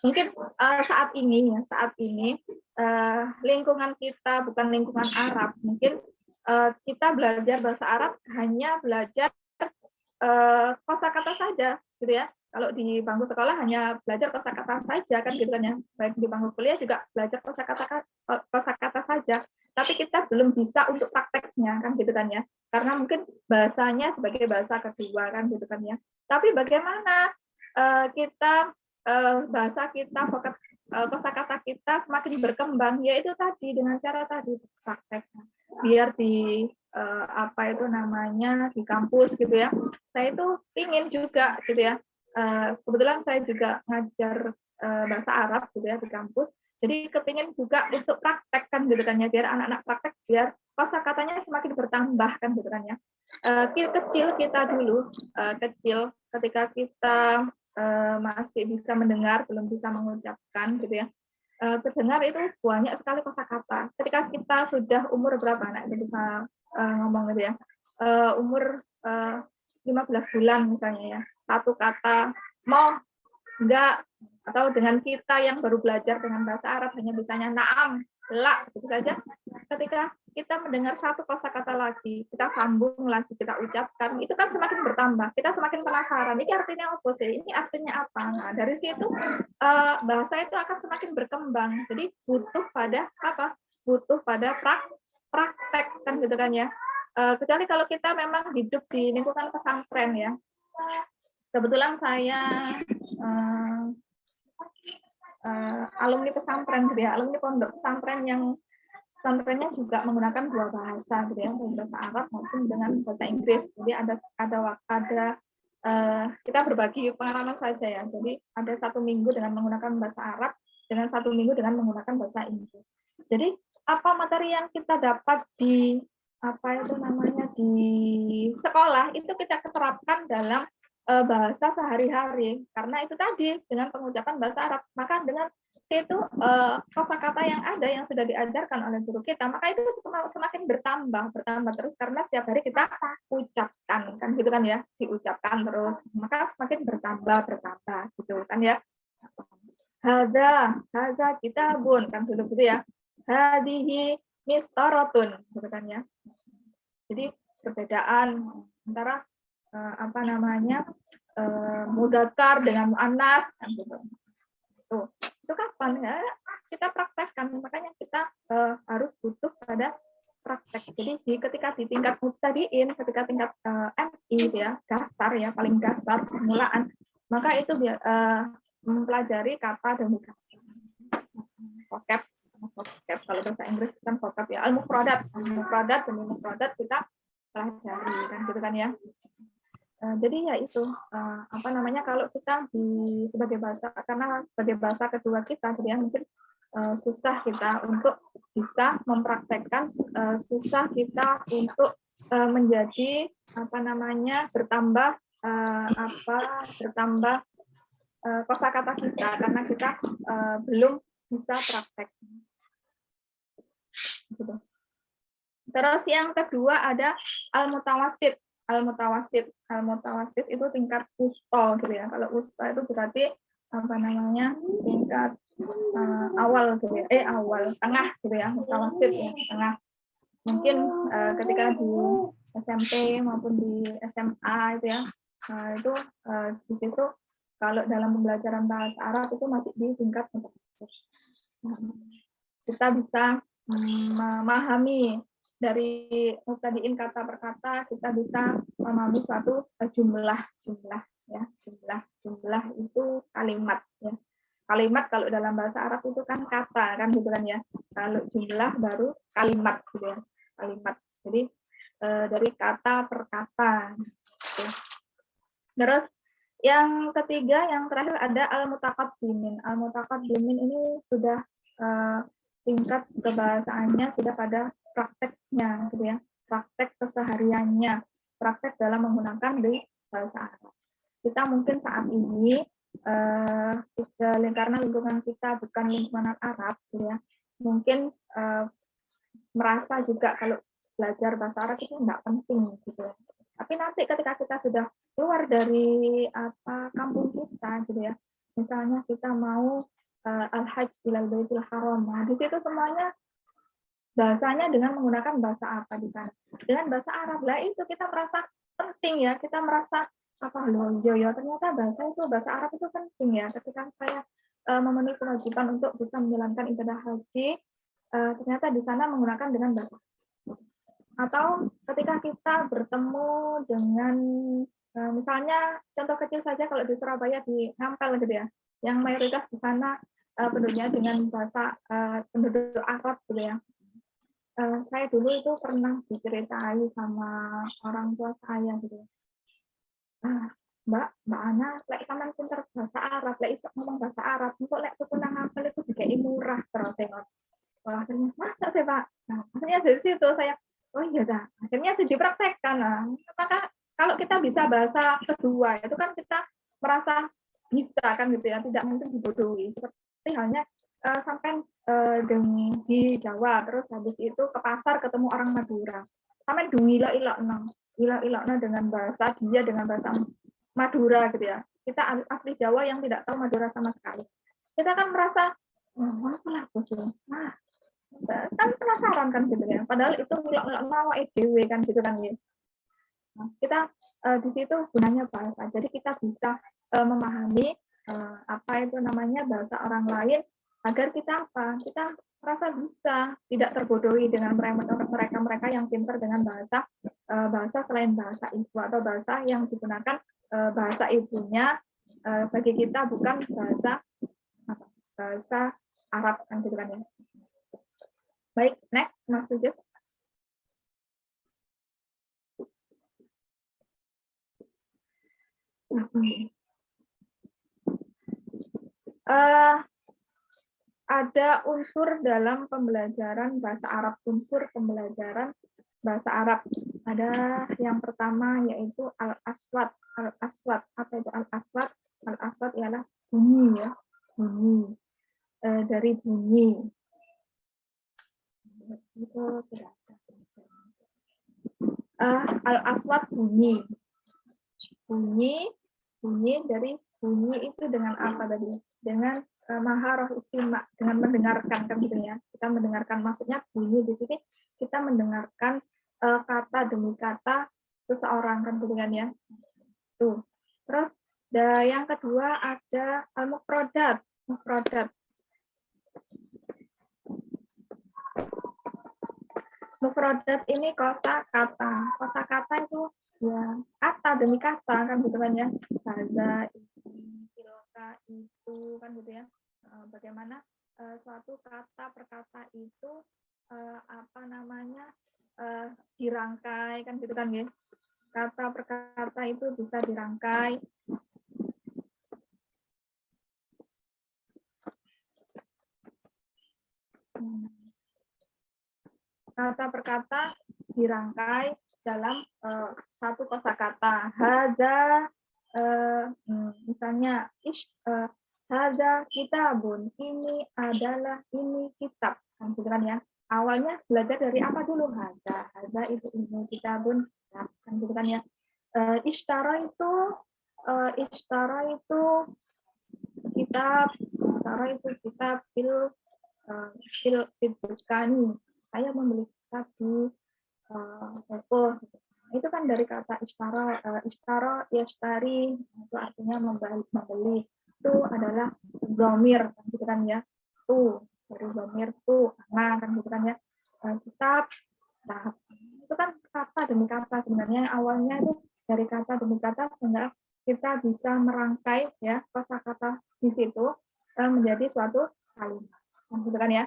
Mungkin saat ini lingkungan kita bukan lingkungan Arab, mungkin kita belajar bahasa Arab hanya belajar kosakata saja gitu ya. Kalau di bangku sekolah hanya belajar kosakata saja kan gitu kan ya. Baik di bangku kuliah juga belajar kosakata saja, tapi kita belum bisa untuk prakteknya kan gitu kan ya. Karena mungkin bahasanya sebagai bahasa kedua kan gitu kan ya. Tapi bagaimana kita bahasa kita, kosakata kita semakin berkembang, yaitu tadi dengan cara tadi praktek. Biar di di kampus gitu ya. Saya itu ingin juga gitu ya. Kebetulan saya juga ngajar bahasa Arab gitu ya di kampus. Jadi kepingin juga untuk praktek kan gitu kan ya, biar anak-anak praktek, biar kosakatanya semakin bertambah kan gitu kan ya. Kecil kita dulu, kecil ketika kita masih bisa mendengar, belum bisa mengucapkan gitu ya. Terdengar itu banyak sekali kosakata. Ketika kita sudah umur berapa anak itu bisa ngomong gitu ya. Umur 15 bulan misalnya ya. Satu kata mau, enggak, atau dengan kita yang baru belajar dengan bahasa Arab hanya bisanya naam, la, gitu saja. Ketika kita mendengar satu kosakata lagi, kita sambung lagi, kita ucapkan, itu kan semakin bertambah. Kita semakin penasaran, ini artinya apa sih? Ini artinya apa? Nah, dari situ bahasa itu akan semakin berkembang. Jadi butuh pada apa? Butuh pada praktek kan gitu kan ya. Kecuali kalau kita memang hidup di lingkungan pesantren ya. Kebetulan saya alumni pesantren gitu ya, alumni pondok pesantren yang pesantrennya juga menggunakan dua bahasa gitu ya, bahasa Arab maupun dengan bahasa Inggris. Jadi kita berbagi pengalaman saja ya. Jadi ada 1 minggu dengan menggunakan bahasa Arab, dengan 1 minggu dengan menggunakan bahasa Inggris. Jadi apa materi yang kita dapat di di sekolah itu kita terapkan dalam bahasa sehari-hari, karena itu tadi dengan pengucapan bahasa Arab, maka dengan itu kosakata yang ada yang sudah diajarkan oleh guru kita, maka itu semakin bertambah terus karena setiap hari kita ucapkan kan gitu kan ya, diucapkan terus, maka semakin bertambah gitu kan ya. Hadza kitabun kan gitu ya, hadihi mistaratun gitu kan ya. Jadi perbedaan antara mudzakkar dengan muannas kan gitu. Tuh, itu kapan ya kita praktekkan, makanya kita harus butuh pada praktek. Jadi ketika di tingkat mubtadiin, ketika tingkat MI ya, dasar ya, paling dasar permulaan, maka itu mempelajari kata dan vocab kalau bahasa Inggris kan vocab ya, al-mufradat dan mufradat kita pelajari kan gitu kan ya. Jadi ya itu kalau kita sebagai bahasa kedua kita, jadi mungkin susah kita untuk bisa mempraktekkan, susah kita untuk menjadi bertambah kosakata kita karena kita belum bisa praktek. Gitu. Terus yang kedua ada al-mutawassit. Al-mutawassit itu tingkat wusta gitu ya. Kalau wusta itu berarti tingkat awal gitu ya. Tengah gitu ya. Mutawassit ya, tengah. Mungkin ketika di SMP maupun di SMA itu ya. Itu di situ kalau dalam pembelajaran bahasa Arab itu masih di tingkat mutawassit. Kita bisa memahami dari mubtadiin kata per kata, kita bisa memahami suatu jumlah itu kalimat ya. Kalimat kalau dalam bahasa Arab itu kan kata kan gitu kan ya. Kalau jumlah baru kalimat gitu ya. Kalimat. Jadi dari kata per kata. Gitu. Terus yang ketiga, yang terakhir ada al-mutaqaddimin. Al-mutaqaddimin ini sudah tingkat kebahasaannya sudah pada prakteknya gitu ya, praktek kesehariannya, praktek dalam menggunakan di bahasa Arab. Kita mungkin saat ini karena lingkungan kita bukan lingkungan Arab gitu ya, mungkin merasa juga kalau belajar bahasa Arab itu enggak penting gitu ya. Tapi nanti ketika kita sudah keluar dari kampung kita gitu ya, misalnya kita mau al-hajj ilal baitul haram. Nah, di situ semuanya bahasanya dengan menggunakan bahasa apa di sana? Dengan bahasa Arab. Lah itu kita merasa penting ya, kita merasa ternyata bahasa Arab itu penting ya. Ketika saya memenuhi kewajiban untuk bisa menjalankan ibadah haji, ternyata di sana menggunakan dengan bahasa Arab. Atau ketika kita bertemu dengan misalnya contoh kecil saja kalau di Surabaya di Ngampel gitu ya, yang mayoritas di sana penduduknya dengan bahasa penduduk Arab gitu ya. Saya dulu itu pernah diceritai sama orang tua saya gitu. Mbak Ana, lek sampean pinter bahasa Arab, lek iso ngomong bahasa Arab, engko lek tuku nang Apel itu dikai murah terus saya. Wah, akhirnya masa sih Pak? Nah, akhirnya dari situ saya, oh iya dah. Akhirnya sudah dipraktekkan. Nah, maka kalau kita bisa bahasa kedua, itu kan kita merasa bisa kan gitu ya, tidak mungkin dibodohi. Seperti halnya sampai di Jawa, terus habis itu ke pasar ketemu orang Madura. Sampai ilok-ilokna dengan bahasa dia, dengan bahasa Madura gitu ya. Kita asli Jawa yang tidak tahu Madura sama sekali. Kita kan merasa, kan penasaran kan gitu ya. Padahal itu ilok-ilokna awake dhewe kan gitu kan ya. Nah, kita di situ gunanya bahasa. Jadi kita bisa memahami bahasa orang lain agar kita merasa bisa tidak terbodohi dengan mereka yang pintar dengan bahasa selain bahasa ibu atau bahasa yang digunakan bahasa ibunya bagi kita bukan bahasa Arab kan gitu kan ya. Baik, next Mas Sujud. Ada unsur dalam pembelajaran bahasa Arab, unsur pembelajaran bahasa Arab. Ada yang pertama yaitu al-aswat. Al-aswat, apa itu al-aswat? Al-aswat ialah bunyi ya, bunyi. Dari bunyi. Itu sudah. Al-aswat bunyi. Bunyi dari bunyi itu dengan apa tadi? Dengan maharah istima, dengan mendengarkan kan gitu ya. Kita mendengarkan, maksudnya bunyi di sini kita mendengarkan kata demi kata seseorang kan gitu kan ya. Tuh. Terus yang kedua ada al-mufradat. Mufradat. Mufradat ini kosakata. Kosakata itu ya kata demi kata kan gitu kan ya. Haza, ini, tilka, itu kan gitu ya. Bagaimana suatu kata per kata itu dirangkai kan gitu kan ya. Kata per kata itu bisa dirangkai. Kata per kata dirangkai dalam satu kosakata. Haza, misalnya haza kitabun, ini adalah ini kitab kan gitu kan ya. Awalnya belajar dari apa dulu? Haza itu ini, kitabun kan gitu kan ya. Ishtara itu kitab, ishtara itu kitab fil dukani. Saya membeli kitab di toko. Itu kan dari kata ishtara yashtari, itu artinya membeli. Itu adalah dhamir kan gitu kan ya. Tuh, dari dhamir tuh, nah kan gitu kan ya. Kitab, nah, itu kan kata demi kata sebenarnya, awalnya itu dari kata demi kata sehingga kita bisa merangkai ya kosakata di situ menjadi suatu kalimat. Gitu kan ya.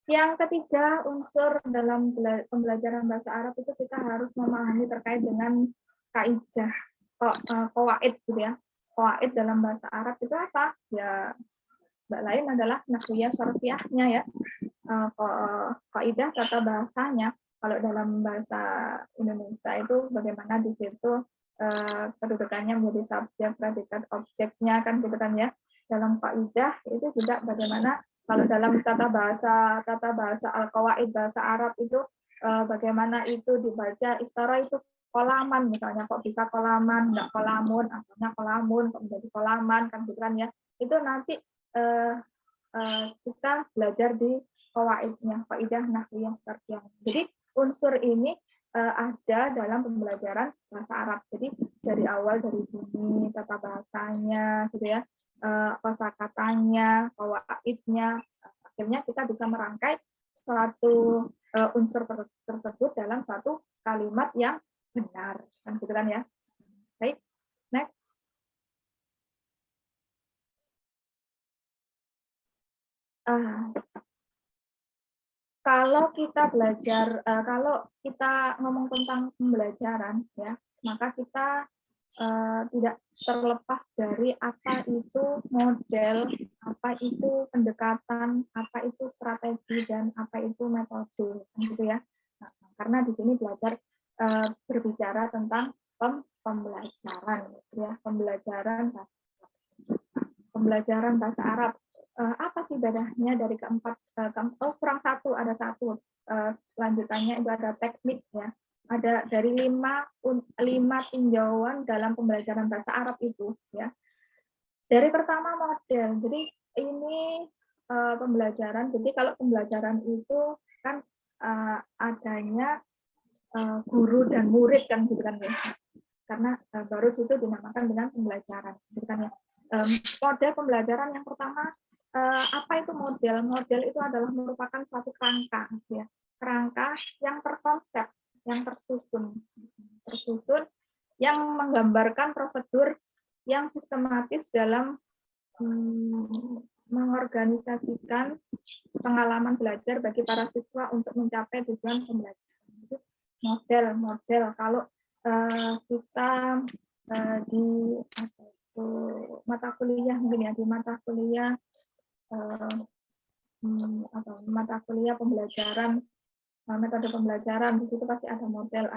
Yang ketiga, unsur dalam pembelajaran bahasa Arab itu kita harus memahami terkait dengan kaidah, qawaid gitu ya. Qawaid dalam bahasa Arab itu apa? Ya, lain adalah nahwiyah sarfiyahnya ya. Kaidah tata bahasanya. Kalau dalam bahasa Indonesia itu bagaimana di situ kedudukannya menjadi subjek, predikat, objeknya kan gitu kan ya. Dalam kaidah itu juga bagaimana kalau dalam tata bahasa al-qawaid bahasa Arab itu bagaimana itu dibaca istara itu kolaman misalnya, kok bisa kolaman, enggak kolamun, asalnya kolamun kok menjadi kolaman kan gitu kan ya. Itu nanti kita belajar di qawaidnya, kaidah nahwiyah sarfiyah. Jadi unsur ini ada dalam pembelajaran bahasa Arab. Jadi dari awal dari bunyi, tata bahasanya gitu ya, kosakatanya, qawaidnya, akhirnya kita bisa merangkai suatu unsur tersebut dalam suatu kalimat yang benar kan gitu kan ya. Baik, next. Kalau kita belajar, kalau kita ngomong tentang pembelajaran ya, maka kita tidak terlepas dari apa itu model, apa itu pendekatan, apa itu strategi, dan apa itu metode, gitu ya. Nah, karena di sini belajar berbicara tentang pembelajaran, gitu ya, pembelajaran bahasa Arab. Apa sih bedanya dari keempat? Kurang satu, ada satu. Lanjutannya itu ada teknik ya. Ada dari lima tinjauan dalam pembelajaran bahasa Arab itu ya. Dari pertama model. Jadi ini pembelajaran. Jadi kalau pembelajaran itu kan adanya guru dan murid kan gitu kan ya. Karena baru itu dinamakan dengan pembelajaran gitu kan ya. Model pembelajaran yang pertama, apa itu model? Model itu adalah merupakan suatu kerangka ya. Kerangka yang terkonsep, yang tersusun yang menggambarkan prosedur yang sistematis dalam mengorganisasikan pengalaman belajar bagi para siswa untuk mencapai tujuan pembelajaran. Jadi model-model kalau kita di mata kuliah mungkin ya, di mata kuliah mata kuliah pembelajaran, metode pembelajaran, di situ pasti ada model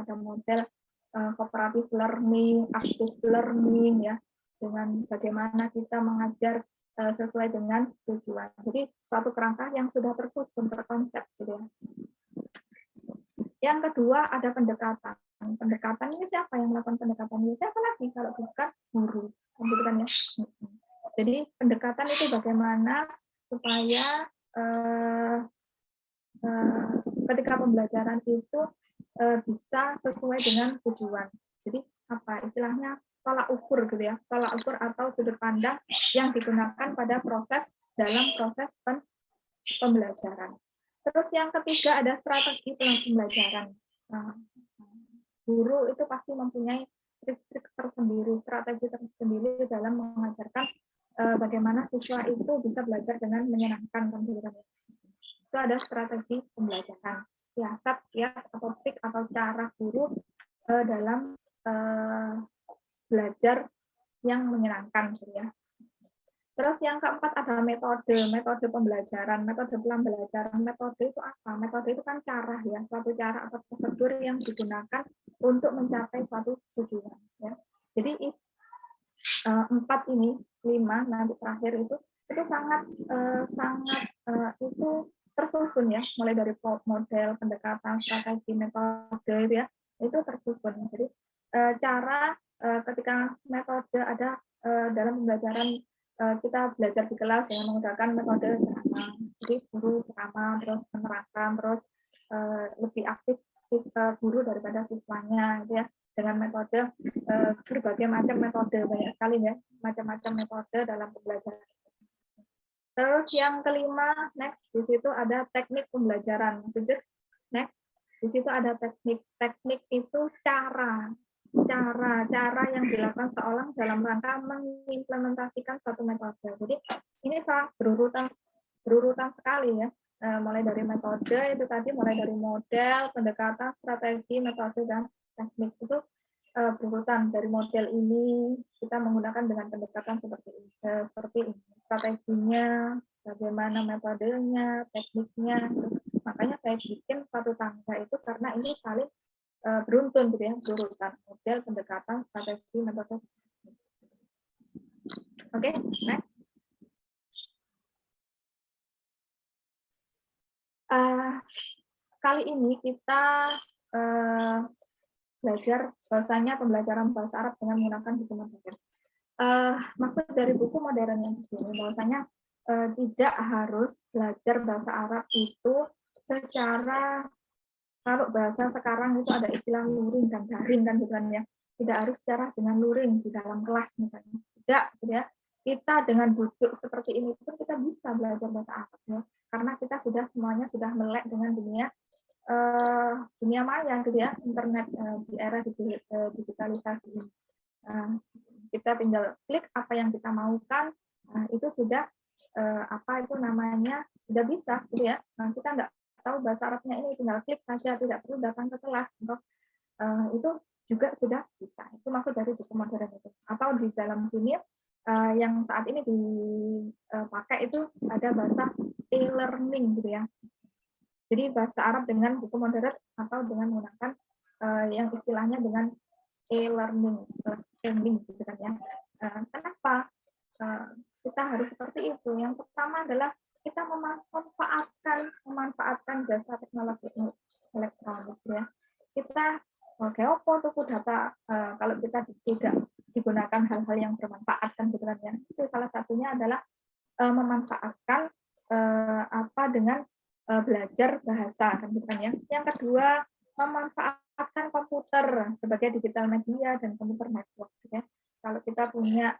cooperative learning, active learning ya, dengan bagaimana kita mengajar sesuai dengan tujuan. Jadi suatu kerangka yang sudah tersusun, terkonsep gitu ya. Yang kedua ada pendekatan. Pendekatan ini siapa yang melakukan pendekatan? Ya, siapa lagi kalau bukan guru, gitu kan ya. Jadi pendekatan itu bagaimana supaya ketika pembelajaran itu bisa sesuai dengan tujuan. Jadi apa istilahnya tolak ukur gitu ya, tolak ukur atau sudut pandang yang digunakan pada dalam proses pembelajaran. Terus yang ketiga ada strategi pembelajaran. Nah, guru itu pasti mempunyai trik-trik tersendiri, strategi tersendiri dalam mengajarkan bagaimana siswa itu bisa belajar dengan menyenangkan kan. Itu ada strategi pembelajaran, siasat ya atau trik atau cara guru dalam belajar yang menyenangkan gitu ya. Terus yang keempat ada metode pembelajaran, metode pembelajaran. Metode itu apa? Metode itu kan cara ya, suatu cara atau prosedur yang digunakan untuk mencapai suatu tujuan ya. Jadi 4 ini, 5 nanti terakhir itu sangat itu tersusun ya, mulai dari model, pendekatan, strategi, metode ya, itu tersusun. Jadi cara ketika metode ada dalam pembelajaran kita belajar di kelas dengan menggunakan metode ceramah. Jadi guru ceramah terus menerangkan terus lebih aktif guru daripada siswanya gitu ya, dengan metode berbagai macam metode, banyak sekali ya macam-macam metode dalam pembelajaran. Terus yang kelima, next di situ ada teknik pembelajaran. Maksudnya next di situ ada teknik itu cara yang dilakukan seorang dalam rangka mengimplementasikan suatu metode. Jadi ini sangat berurutan sekali ya, mulai dari metode itu tadi, mulai dari model, pendekatan, strategi, metode dan teknik itu berurutan. Dari model ini kita menggunakan dengan pendekatan seperti ini, strateginya, bagaimana metodenya, tekniknya. Makanya saya bikin satu tangga itu karena ini saling beruntun gitu ya, berurutan, model, pendekatan, strategi, metode. Oke, next. Kali ini kita belajar bahasanya pembelajaran bahasa Arab dengan menggunakan buku modern. Maksud dari buku modern yang di sini bahwasanya tidak harus belajar bahasa Arab itu secara, kalau bahasa sekarang itu ada istilah luring dan daring kan gitu kan ya. Tidak harus secara dengan luring di dalam kelas misalnya. Tidak, gitu ya. Kita dengan duduk seperti ini pun kita bisa belajar bahasa Arab ya. Karena kita semuanya sudah melek dengan dunia maya gitu ya, internet di era digitalisasi ini. Kita tinggal klik apa yang kita maukan, itu sudah sudah bisa gitu ya. Nah, kita nggak tahu bahasa Arabnya ini, tinggal klik saja, tidak perlu datang ke kelas. Itu juga sudah bisa. Itu maksud dari buku modern itu. Atau di dalam sini yang saat ini dipakai itu ada bahasa e-learning gitu ya. Jadi bahasa Arab dengan buku modern atau dengan menggunakan yang istilahnya dengan e-learning, gitu kan ya. Kenapa kita harus seperti itu? Yang pertama adalah kita memanfaatkan jasa teknologi elektronik ya. Kita tuku data kalau kita tidak digunakan hal-hal yang bermanfaat kan gitu kan ya. Itu salah satunya adalah memanfaatkan dengan belajar bahasa kan gitu kan ya. Yang kedua, memanfaatkan komputer sebagai digital media dan komputer network ya. Kalau kita punya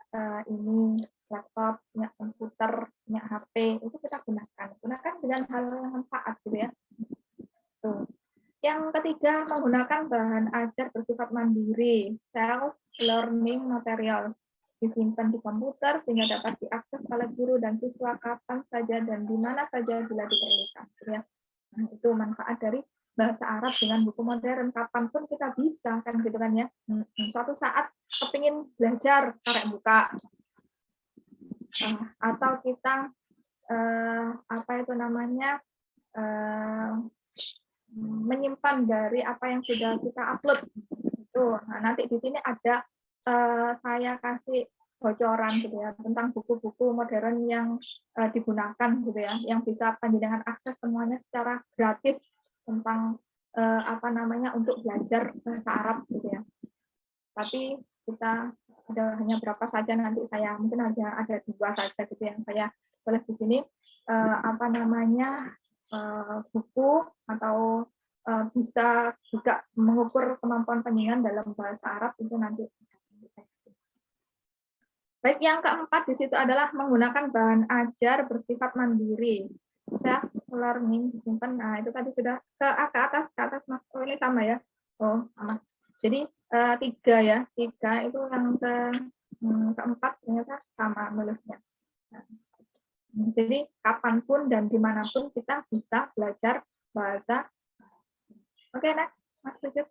ini laptop, punya komputer, punya HP, itu kita gunakan dengan hal yang manfaat gitu ya. Tuh. Yang ketiga, menggunakan bahan ajar bersifat mandiri, self learning materials. disimpan di komputer sehingga dapat diakses oleh guru dan siswa kapan saja dan di mana saja bila diperlukan. Ya. Nah, itu manfaat dari bahasa Arab dengan buku modern. Kapanpun kita bisa kan gitu kan ya. Suatu saat kepingin belajar tarik buka, atau kita apa itu namanya menyimpan dari apa yang sudah kita upload. Itu. Nah, nanti di sini ada saya kasih bocoran gitu ya tentang buku-buku modern yang digunakan gitu ya, yang bisa panjenengan akses semuanya secara gratis tentang apa namanya untuk belajar bahasa Arab gitu ya. Tapi kita ada hanya berapa saja, nanti saya mungkin ada 2 saja gitu yang saya tulis di sini, apa namanya buku atau bisa juga mengukur kemampuan panjenengan dalam bahasa Arab itu nanti. Baik, yang keempat di situ adalah menggunakan bahan ajar bersifat mandiri. Self learning disimpan. Nah, itu tadi sudah ke atas Mas. Oh, ini sama ya. Oh, sama. Jadi 3 ya. 3 itu yang keempat ternyata sama nulisnya. Nah, jadi kapanpun dan dimanapun kita bisa belajar bahasa. Oke, next. Mas Sujud.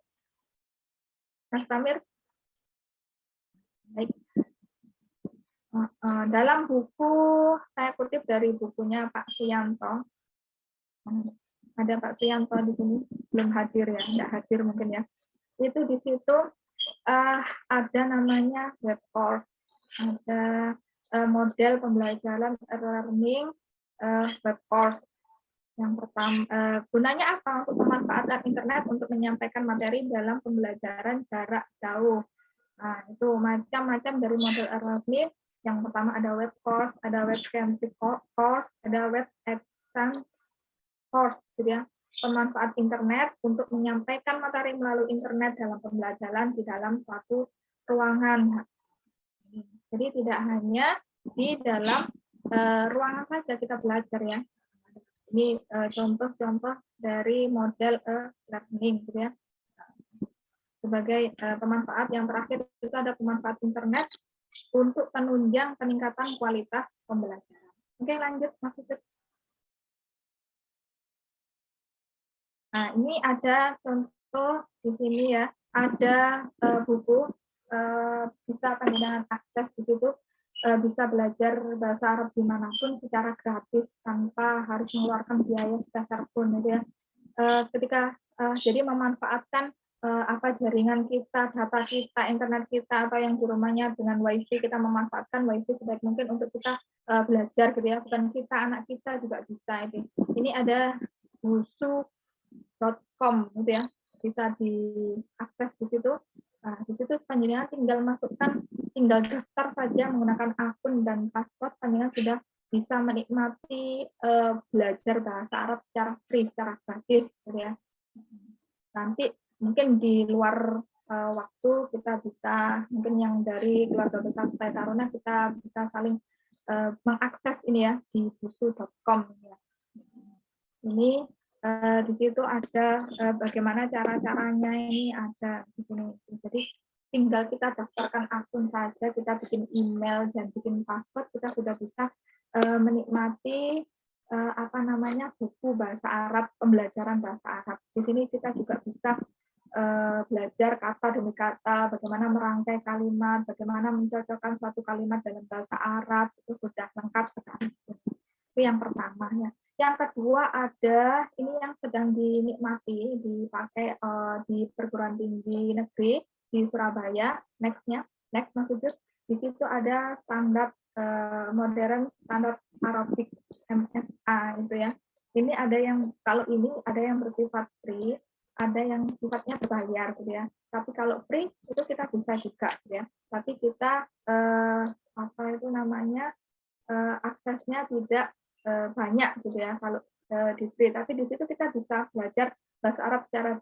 Mas Tamir. Baik. Dalam buku, saya kutip dari bukunya Pak Suyanto. Ada Pak Suyanto di sini, belum hadir ya, nggak hadir mungkin ya. Itu di situ ada namanya web course, ada model pembelajaran learning web course. Yang pertama, gunanya apa? Untuk memanfaatkan internet untuk menyampaikan materi dalam pembelajaran jarak jauh. Nah, itu macam-macam dari model learning. Yang pertama ada web course, ada web centric course, ada web extend course, gitu ya. Pemanfaat internet untuk menyampaikan materi melalui internet dalam pembelajaran di dalam suatu ruangan. Jadi tidak hanya di dalam ruangan saja kita belajar ya. Ini contoh-contoh dari model learning, gitu ya. Sebagai pemanfaat yang terakhir itu ada pemanfaat internet untuk penunjang peningkatan kualitas pembelajaran. Oke, lanjut Mas Ucep. Nah, ini ada contoh di sini ya, ada buku bisa panjenengan akses di situ, bisa belajar bahasa Arab dimanapun secara gratis tanpa harus mengeluarkan biaya sebesar pun, gitu ya. Ketika jadi memanfaatkan apa jaringan kita, data kita, internet kita, atau yang di rumahnya dengan wifi, kita memanfaatkan wifi sebaik mungkin untuk kita belajar gitu ya, bukan kita, anak kita juga bisa. Ini ada busu.com gitu ya, bisa diakses di situ. Nah, di situ panjenengan tinggal daftar saja menggunakan akun dan password, panjenengan sudah bisa menikmati belajar bahasa Arab secara free, secara gratis gitu ya. Nanti mungkin di luar waktu kita bisa, mungkin yang dari keluarga besar Setai Taruna, kita bisa saling mengakses ini ya di busu.com ya. Ini di situ ada bagaimana cara-caranya, ini ada di sini. Jadi tinggal kita daftarkan akun saja, kita bikin email dan bikin password, kita sudah bisa menikmati apa namanya buku bahasa Arab, pembelajaran bahasa Arab. Di sini kita juga bisa belajar kata demi kata, bagaimana merangkai kalimat, bagaimana mencocokkan suatu kalimat dalam bahasa Arab, itu sudah lengkap sekali. Itu yang pertama ya. Yang kedua ada ini yang sedang dinikmati, dipakai di perguruan tinggi negeri di Surabaya. Next Mas Ucep. Di situ ada standar modern standar Arabic MSA itu ya. Ini ada yang, kalau ini ada yang bersifat free, ada yang sifatnya berbayar gitu ya. Tapi kalau free itu kita bisa juga gitu ya. Tapi kita apa itu namanya aksesnya tidak banyak gitu ya kalau di free. Tapi di situ kita bisa belajar bahasa Arab secara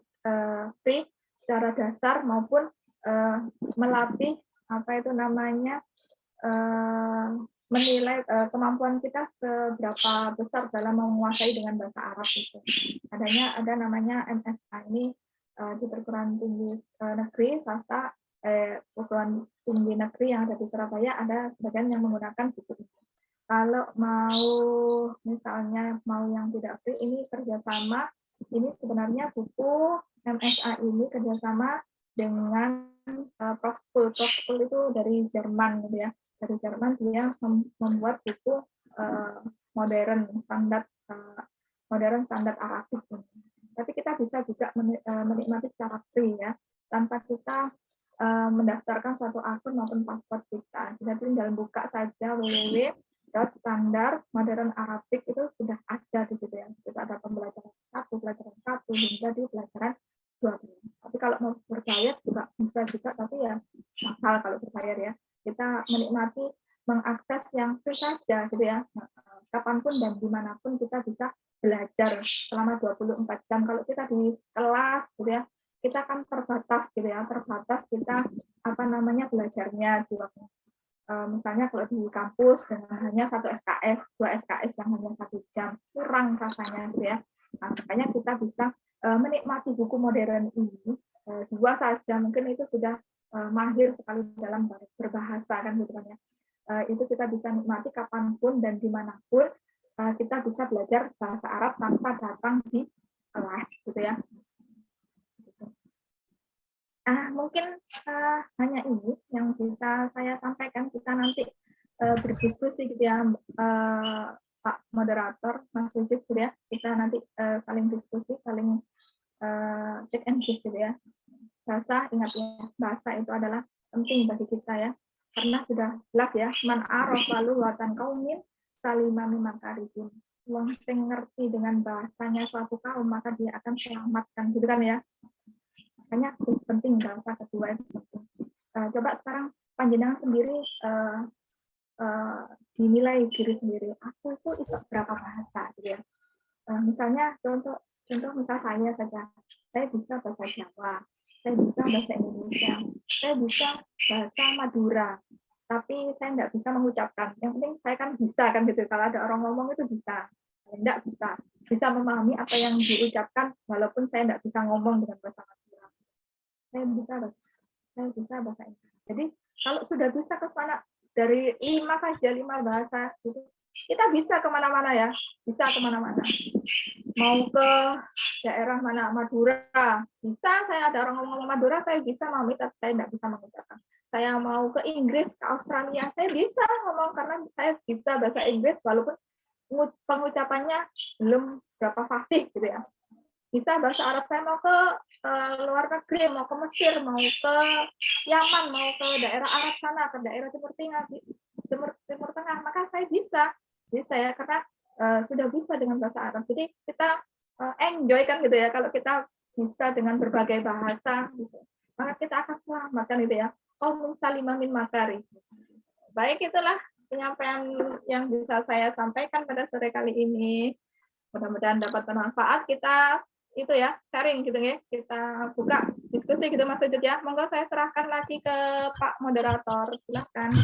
free, secara dasar maupun melatih apa itu namanya menilai kemampuan kita seberapa besar dalam menguasai dengan bahasa Arab itu. Ada namanya MSA ini di perguruan tinggi negeri swasta, perguruan tinggi negeri yang ada di Surabaya ada sebagian yang menggunakan buku ini. Kalau mau misalnya mau yang tidak free, ini kerjasama. Ini sebenarnya buku MSA ini kerjasama dengan Profschool. Profschool itu dari Jerman gitu ya. Dari Jerman dia membuat buku modern standar Arabik. Tapi kita bisa juga menikmati secara free ya, tanpa kita mendaftarkan suatu akun maupun password kita. Kita tinggal buka saja www.standar modern Arabik, itu sudah ada di situ ya. Kita ada pembelajaran 1, pelajaran 1 hingga di pelajaran 12. Tapi kalau mau berbayar juga bisa juga, tapi ya mahal kalau berbayar ya. Kita menikmati mengakses yang free saja gitu ya. Kapanpun dan dimanapun kita bisa belajar selama 24 jam. Kalau kita di kelas gitu ya, kita kan terbatas gitu ya, terbatas kita belajarnya di waktu. Misalnya kalau di kampus dengan hanya 1 SKS, 2 SKS yang hanya 1 jam, kurang rasanya gitu ya. Nah, makanya kita bisa menikmati buku modern ini 2 saja, mungkin itu sudah mahir sekali dalam berbahasa kan gitu kan ya. Itu kita bisa nikmati kapanpun dan dimanapun. Kita bisa belajar bahasa Arab tanpa datang di kelas gitu ya. Mungkin hanya ini yang bisa saya sampaikan. Kita nanti berdiskusi gitu ya, Pak Moderator, Mas Sujud gitu ya. Kita nanti saling diskusi, saling check and check gitu ya. Bahasa, ingat ya, bahasa itu adalah penting bagi kita ya. Karena sudah jelas ya, man araf lalu watan kaumin salima mimakaribin. Wong sing ngerti dengan bahasanya suatu kaum, maka dia akan selamatkan gitu kan ya. Makanya itu penting, bahasa kedua itu penting. Coba sekarang panjenengan sendiri dinilai diri sendiri. Aku itu bisa berapa bahasa gitu ya. Misalnya contoh misal saya saja. Saya bisa bahasa Jawa, saya bisa bahasa Indonesia, saya bisa bahasa Madura. Tapi saya tidak bisa mengucapkan. Yang penting saya kan bisa kan gitu. Kalau ada orang ngomong itu bisa. Saya tidak bisa memahami apa yang diucapkan walaupun saya tidak bisa ngomong dengan bahasa Madura. Saya bisa bahasa Inggris. Jadi kalau sudah bisa ke mana dari 5 bahasa gitu, kita bisa kemana-mana ya, bisa kemana-mana. Mau ke daerah mana, Madura, bisa. Saya ada orang ngomong Madura, saya bisa memahami, tapi saya tidak bisa mengucapkan. Saya mau ke Inggris, ke Australia, saya bisa ngomong karena saya bisa bahasa Inggris walaupun pengucapannya belum berapa fasih gitu ya. Bisa bahasa Arab, saya mau ke luar negeri, mau ke Mesir, mau ke Yaman, mau ke daerah Arab sana, ke daerah Timur Tengah, maka saya bisa ya, karena sudah bisa dengan bahasa Arab. Jadi kita enjoy kan gitu ya, kalau kita bisa dengan berbagai bahasa, gitu. Maka kita akan selamatkan itu ya. Qaum salimah min makari. Baik, itulah penyampaian yang bisa saya sampaikan pada sore kali ini. Mudah-mudahan dapat bermanfaat. Kita itu ya, sharing gitu ya. Kita buka diskusi gitu Mas Sujud ya. Monggo saya serahkan lagi ke Pak Moderator. Silakan.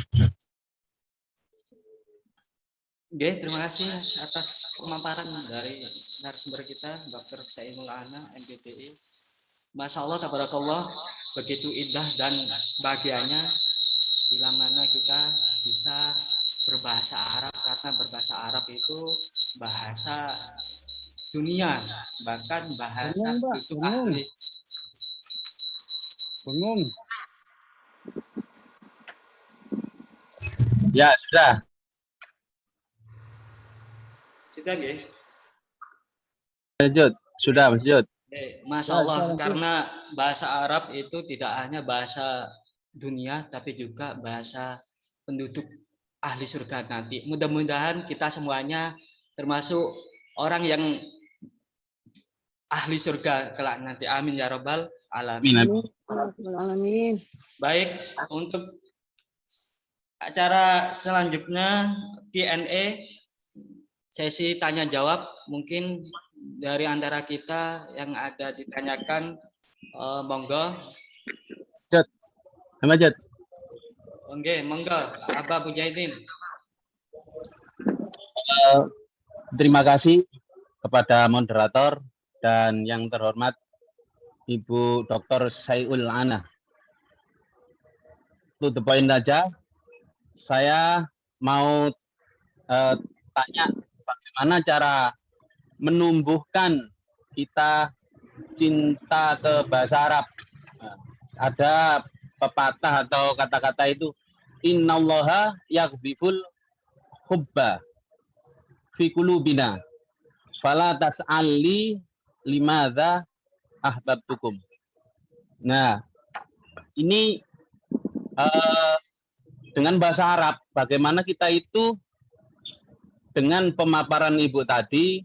Oke, terima kasih atas pemaparan dari narasumber kita, Dr. Saimul Ana, MPTI. Masya Allah, tabarakallah, begitu indah dan bahagianya bila mana kita bisa berbahasa Arab, karena berbahasa Arab itu bahasa dunia, bahkan bahasa itu ahli. Ya, sudah. Sudah, ya? Lanjut. Sudah, lanjut. Masya Allah, karena bahasa Arab itu tidak hanya bahasa dunia, tapi juga bahasa penduduk ahli surga nanti. Mudah-mudahan kita semuanya termasuk orang yang ahli surga kelak nanti. Amin ya Rabbal alamin. Amin. Baik, untuk acara selanjutnya Q&A, sesi tanya jawab. Mungkin dari antara kita yang ada ditanyakan, monggo. Lanjut. Oke, monggo, Abah Mujahidin. Terima kasih kepada moderator dan yang terhormat Ibu Dr. Saimul Ana. to the point aja. Saya mau tanya bagaimana cara menumbuhkan kita cinta ke bahasa Arab. Ada pepatah atau kata-kata itu, innallaha yaghbiful hubba fi qulubina fala tas'alli limadza ahbabtukum. Nah, ini dengan bahasa Arab, bagaimana kita itu dengan pemaparan Ibu tadi,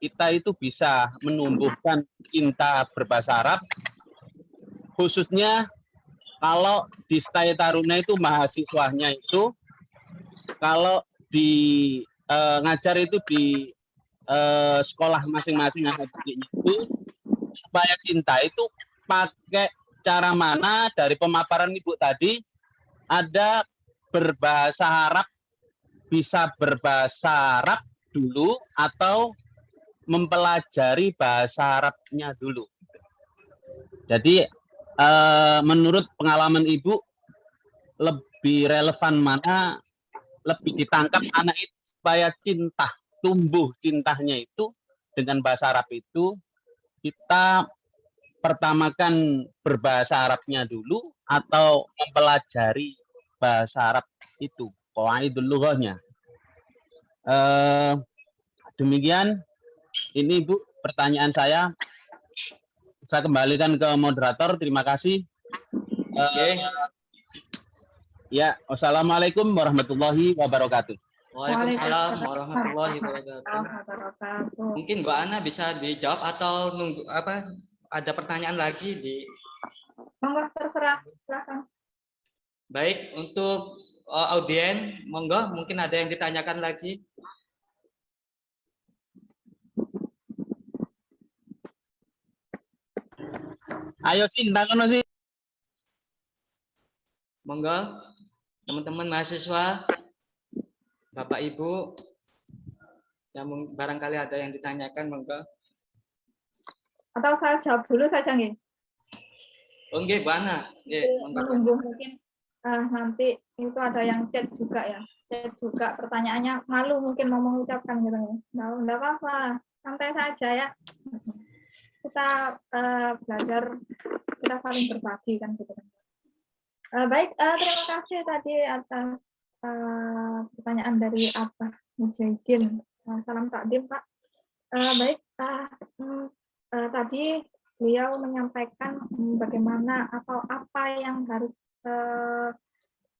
kita itu bisa menumbuhkan cinta berbahasa Arab, khususnya kalau di Setai Taruna itu mahasiswanya itu, kalau di ngajar itu di sekolah masing-masing itu, supaya cinta itu pakai cara mana dari pemaparan Ibu tadi, ada berbahasa Arab, bisa berbahasa Arab dulu atau mempelajari bahasa Arabnya dulu. Jadi menurut pengalaman Ibu, lebih relevan mana, lebih ditangkap anak itu supaya cinta, tumbuh cintanya itu dengan bahasa Arab itu, kita pertamakan berbahasa Arabnya dulu atau mempelajari bahasa Arab itu, qawaidul lughahnya. Demikian, ini Bu pertanyaan saya. Saya kembalikan ke moderator. Terima kasih. Ya, wassalamualaikum warahmatullahi wabarakatuh. Waalaikumsalam warahmatullahi wabarakatuh. Mungkin Mbak Ana bisa dijawab atau nunggu apa? Ada pertanyaan lagi di? Monggo terserah, silakan. Baik, untuk audien, monggo mungkin ada yang ditanyakan lagi. Ayo sih, tangan sih. Monggo, teman-teman mahasiswa, Bapak Ibu, yang barangkali ada yang ditanyakan, monggo. Atau saya jawab dulu saja nih. Oh, nggih, Bu Ana. Nggih, monggo. Menunggu mungkin nanti itu ada yang chat juga ya. Chat juga pertanyaannya malu mungkin mau mengucapkan gitu ya. Enggak apa-apa, santai saja ya. Kita belajar, kita saling berbagi kan gitu kan. Baik, terima kasih tadi atas pertanyaan dari Abah Mujahidin. Salam takdim Pak. Baik, tadi beliau menyampaikan bagaimana atau apa yang harus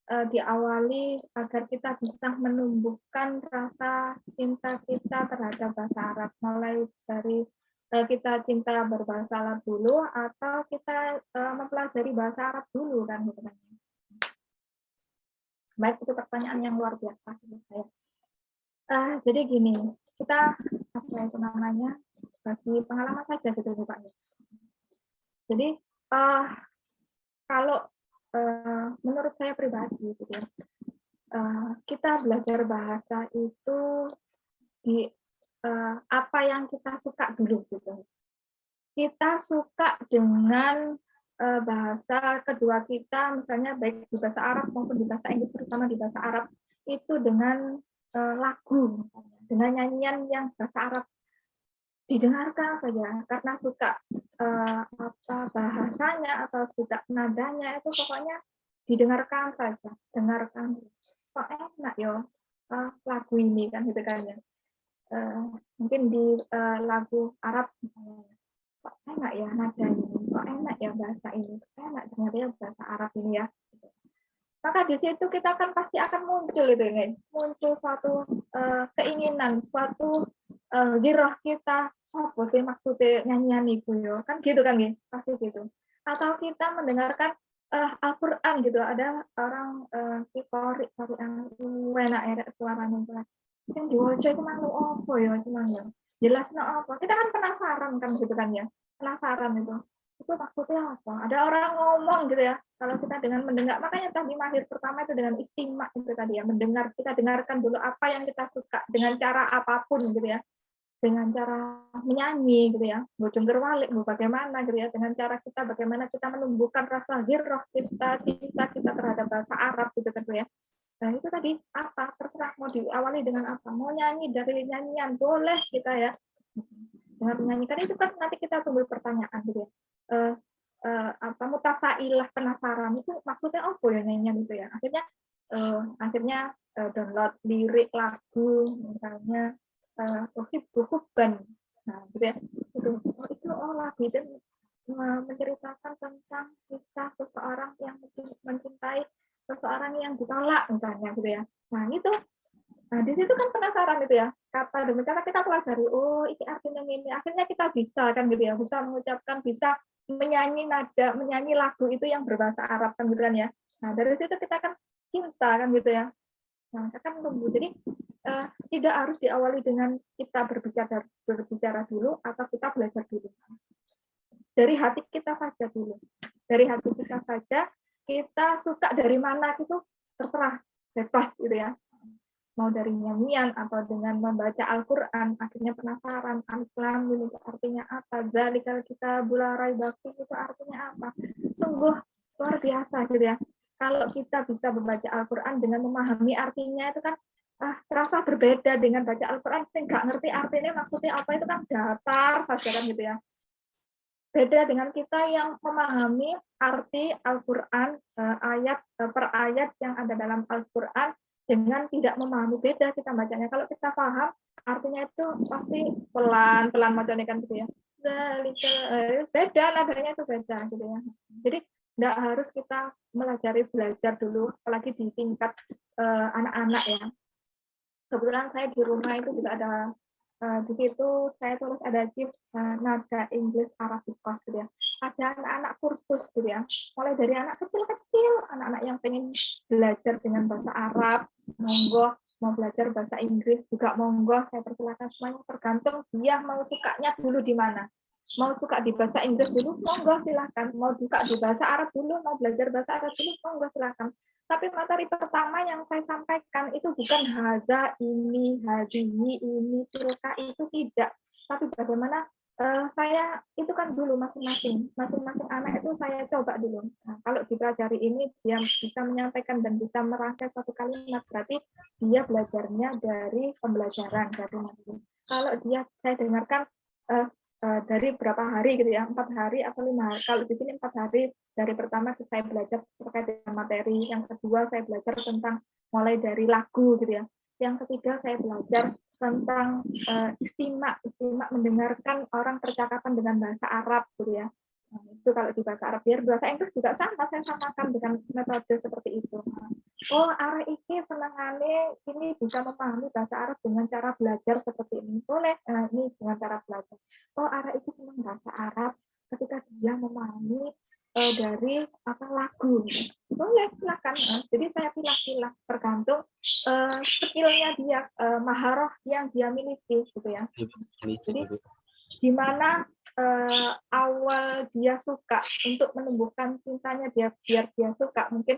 diawali agar kita bisa menumbuhkan rasa cinta kita terhadap bahasa Arab, mulai dari kita cinta berbahasa Arab dulu atau kita mempelajari bahasa Arab dulu kan gitu kan. Baik, itu pertanyaan yang luar biasa menurut saya. Jadi gini, kita apa itu namanya, bagi pengalaman saja gitu Pak. Jadi kalau menurut saya pribadi gitu ya, kita belajar bahasa itu di apa yang kita suka dulu gitu. Kita suka dengan bahasa kedua kita, misalnya baik di bahasa Arab maupun di bahasa Inggris, terutama di bahasa Arab itu dengan lagu, misalnya, dengan nyanyian yang bahasa Arab, didengarkan saja karena suka apa bahasanya atau suka nadanya, itu pokoknya didengarkan saja, dengarkan. Kok enak ya lagu ini kan gitu kan ya. Mungkin di lagu Arab misalnya, kok enak ya nada ini, kok enak ya bahasa ini, kok enak ternyata ya bahasa Arab ini ya. Maka di situ kita kan pasti akan muncul itu kan, muncul suatu keinginan, suatu girah kita, apa sih maksudnya nyanyian itu ya, kan gitu kan ya, pasti gitu. Atau kita mendengarkan Al-Quran gitu, ada orang kori yang enak ya suaranya jelas. Yang diwaca itu malu apa ya, cuman ya jelasnya apa, kita kan penasaran kan gitu kan ya, penasaran itu maksudnya apa, ada orang ngomong gitu ya. Kalau kita dengan mendengar, makanya tadi mahir pertama itu dengan istimak itu tadi ya, mendengar, kita dengarkan dulu apa yang kita suka dengan cara apapun gitu ya, dengan cara menyanyi gitu ya, bojong terwalik, bagaimana gitu ya, dengan cara kita bagaimana kita menumbuhkan rasa hirroh kita, cinta kita terhadap bahasa Arab gitu kan ya. Nah itu tadi apa, terserah mau diawali dengan apa, mau nyanyi dari nyanyian boleh kita ya, dengan menyanyikan itu kan nanti kita tunggu pertanyaan gitu ya. Apa mutasailah penasaran itu maksudnya apa ya nyanyian itu ya, akhirnya download lirik lagu misalnya hubban, nah gitu ya, itu lagu itu menceritakan tentang kisah seseorang yang mencintai seseorang yang ditolak misalnya gitu ya. Nah itu, nah di situ kan penasaran gitu ya, kata demi kata kita pelajari, oh ini artinya ini, akhirnya kita bisa kan gitu ya, bisa mengucapkan, bisa menyanyi nada, menyanyi lagu itu yang berbahasa Arab kan gitu kan ya. Nah dari situ kita kan cinta kan gitu ya. Nah kita kan tumbuh. Jadi tidak harus diawali dengan kita berbicara dulu atau kita belajar dulu. Dari hati kita saja dulu. Dari hati kita saja, kita suka dari mana itu terserah, bebas gitu ya. Mau dari nyanyian atau dengan membaca Al-Quran, akhirnya penasaran, Al-Quran itu artinya apa, zalikal kita bularai bakti itu artinya apa. Sungguh luar biasa gitu ya. Kalau kita bisa membaca Al-Quran dengan memahami artinya itu kan terasa berbeda dengan baca Al-Quran, saya nggak ngerti artinya maksudnya apa, itu kan datar saja kan gitu ya. Beda dengan kita yang memahami arti Al-Quran ayat per ayat yang ada dalam Al-Quran dengan tidak memahami, beda kita bacanya. Kalau kita paham artinya itu pasti pelan-pelan bacanya kan gitu ya. Beda nadanya itu beda gitu ya. Jadi tidak harus kita belajar dulu, apalagi di tingkat anak-anak ya. Kebetulan saya di rumah itu juga ada di situ saya tulis ada chip nada English Arabic course gitu ya. Ada anak-anak kursus gitu ya. Mulai dari anak kecil-kecil, anak-anak yang pengen belajar dengan bahasa Arab, monggo, mau belajar bahasa Inggris juga monggo, saya persilakan semuanya, tergantung dia mau sukanya dulu di mana. Mau suka di bahasa Inggris dulu, monggo silakan. Mau suka di bahasa Arab dulu, mau belajar bahasa Arab dulu, monggo silakan. Tapi materi pertama yang saya sampaikan itu bukan haza ini, hadihi ini, tilka itu tidak. Tapi bagaimana saya itu kan dulu masing-masing anak itu saya coba dulu. Nah, kalau dipelajari ini dia bisa menyampaikan dan bisa merangkai satu kalimat, berarti dia belajarnya dari pembelajaran dari materi. Kalau dia saya dengarkan dari berapa hari gitu ya, 4 hari atau 5 hari. Kalau di sini 4 hari, dari pertama saya belajar terkait dengan materi, yang kedua saya belajar tentang mulai dari lagu gitu ya, yang ketiga saya belajar tentang istimak mendengarkan orang percakapan dengan bahasa Arab gitu ya. Nah, itu kalau di bahasa Arab, biar bahasa Inggris juga sama, saya samakan dengan metode seperti itu. Oh, arek iki senengane ini bisa memahami bahasa Arab dengan cara belajar seperti ini. Boleh, ini dengan cara belajar. Oh, arek iki seneng bahasa Arab ketika dia memahami dari lagu. Boleh, silakan. Jadi saya pilih-pilih tergantung skillnya dia, maharoh yang dia miliki gitu ya. Jadi di mana awal dia suka untuk menumbuhkan cintanya dia biar dia suka, mungkin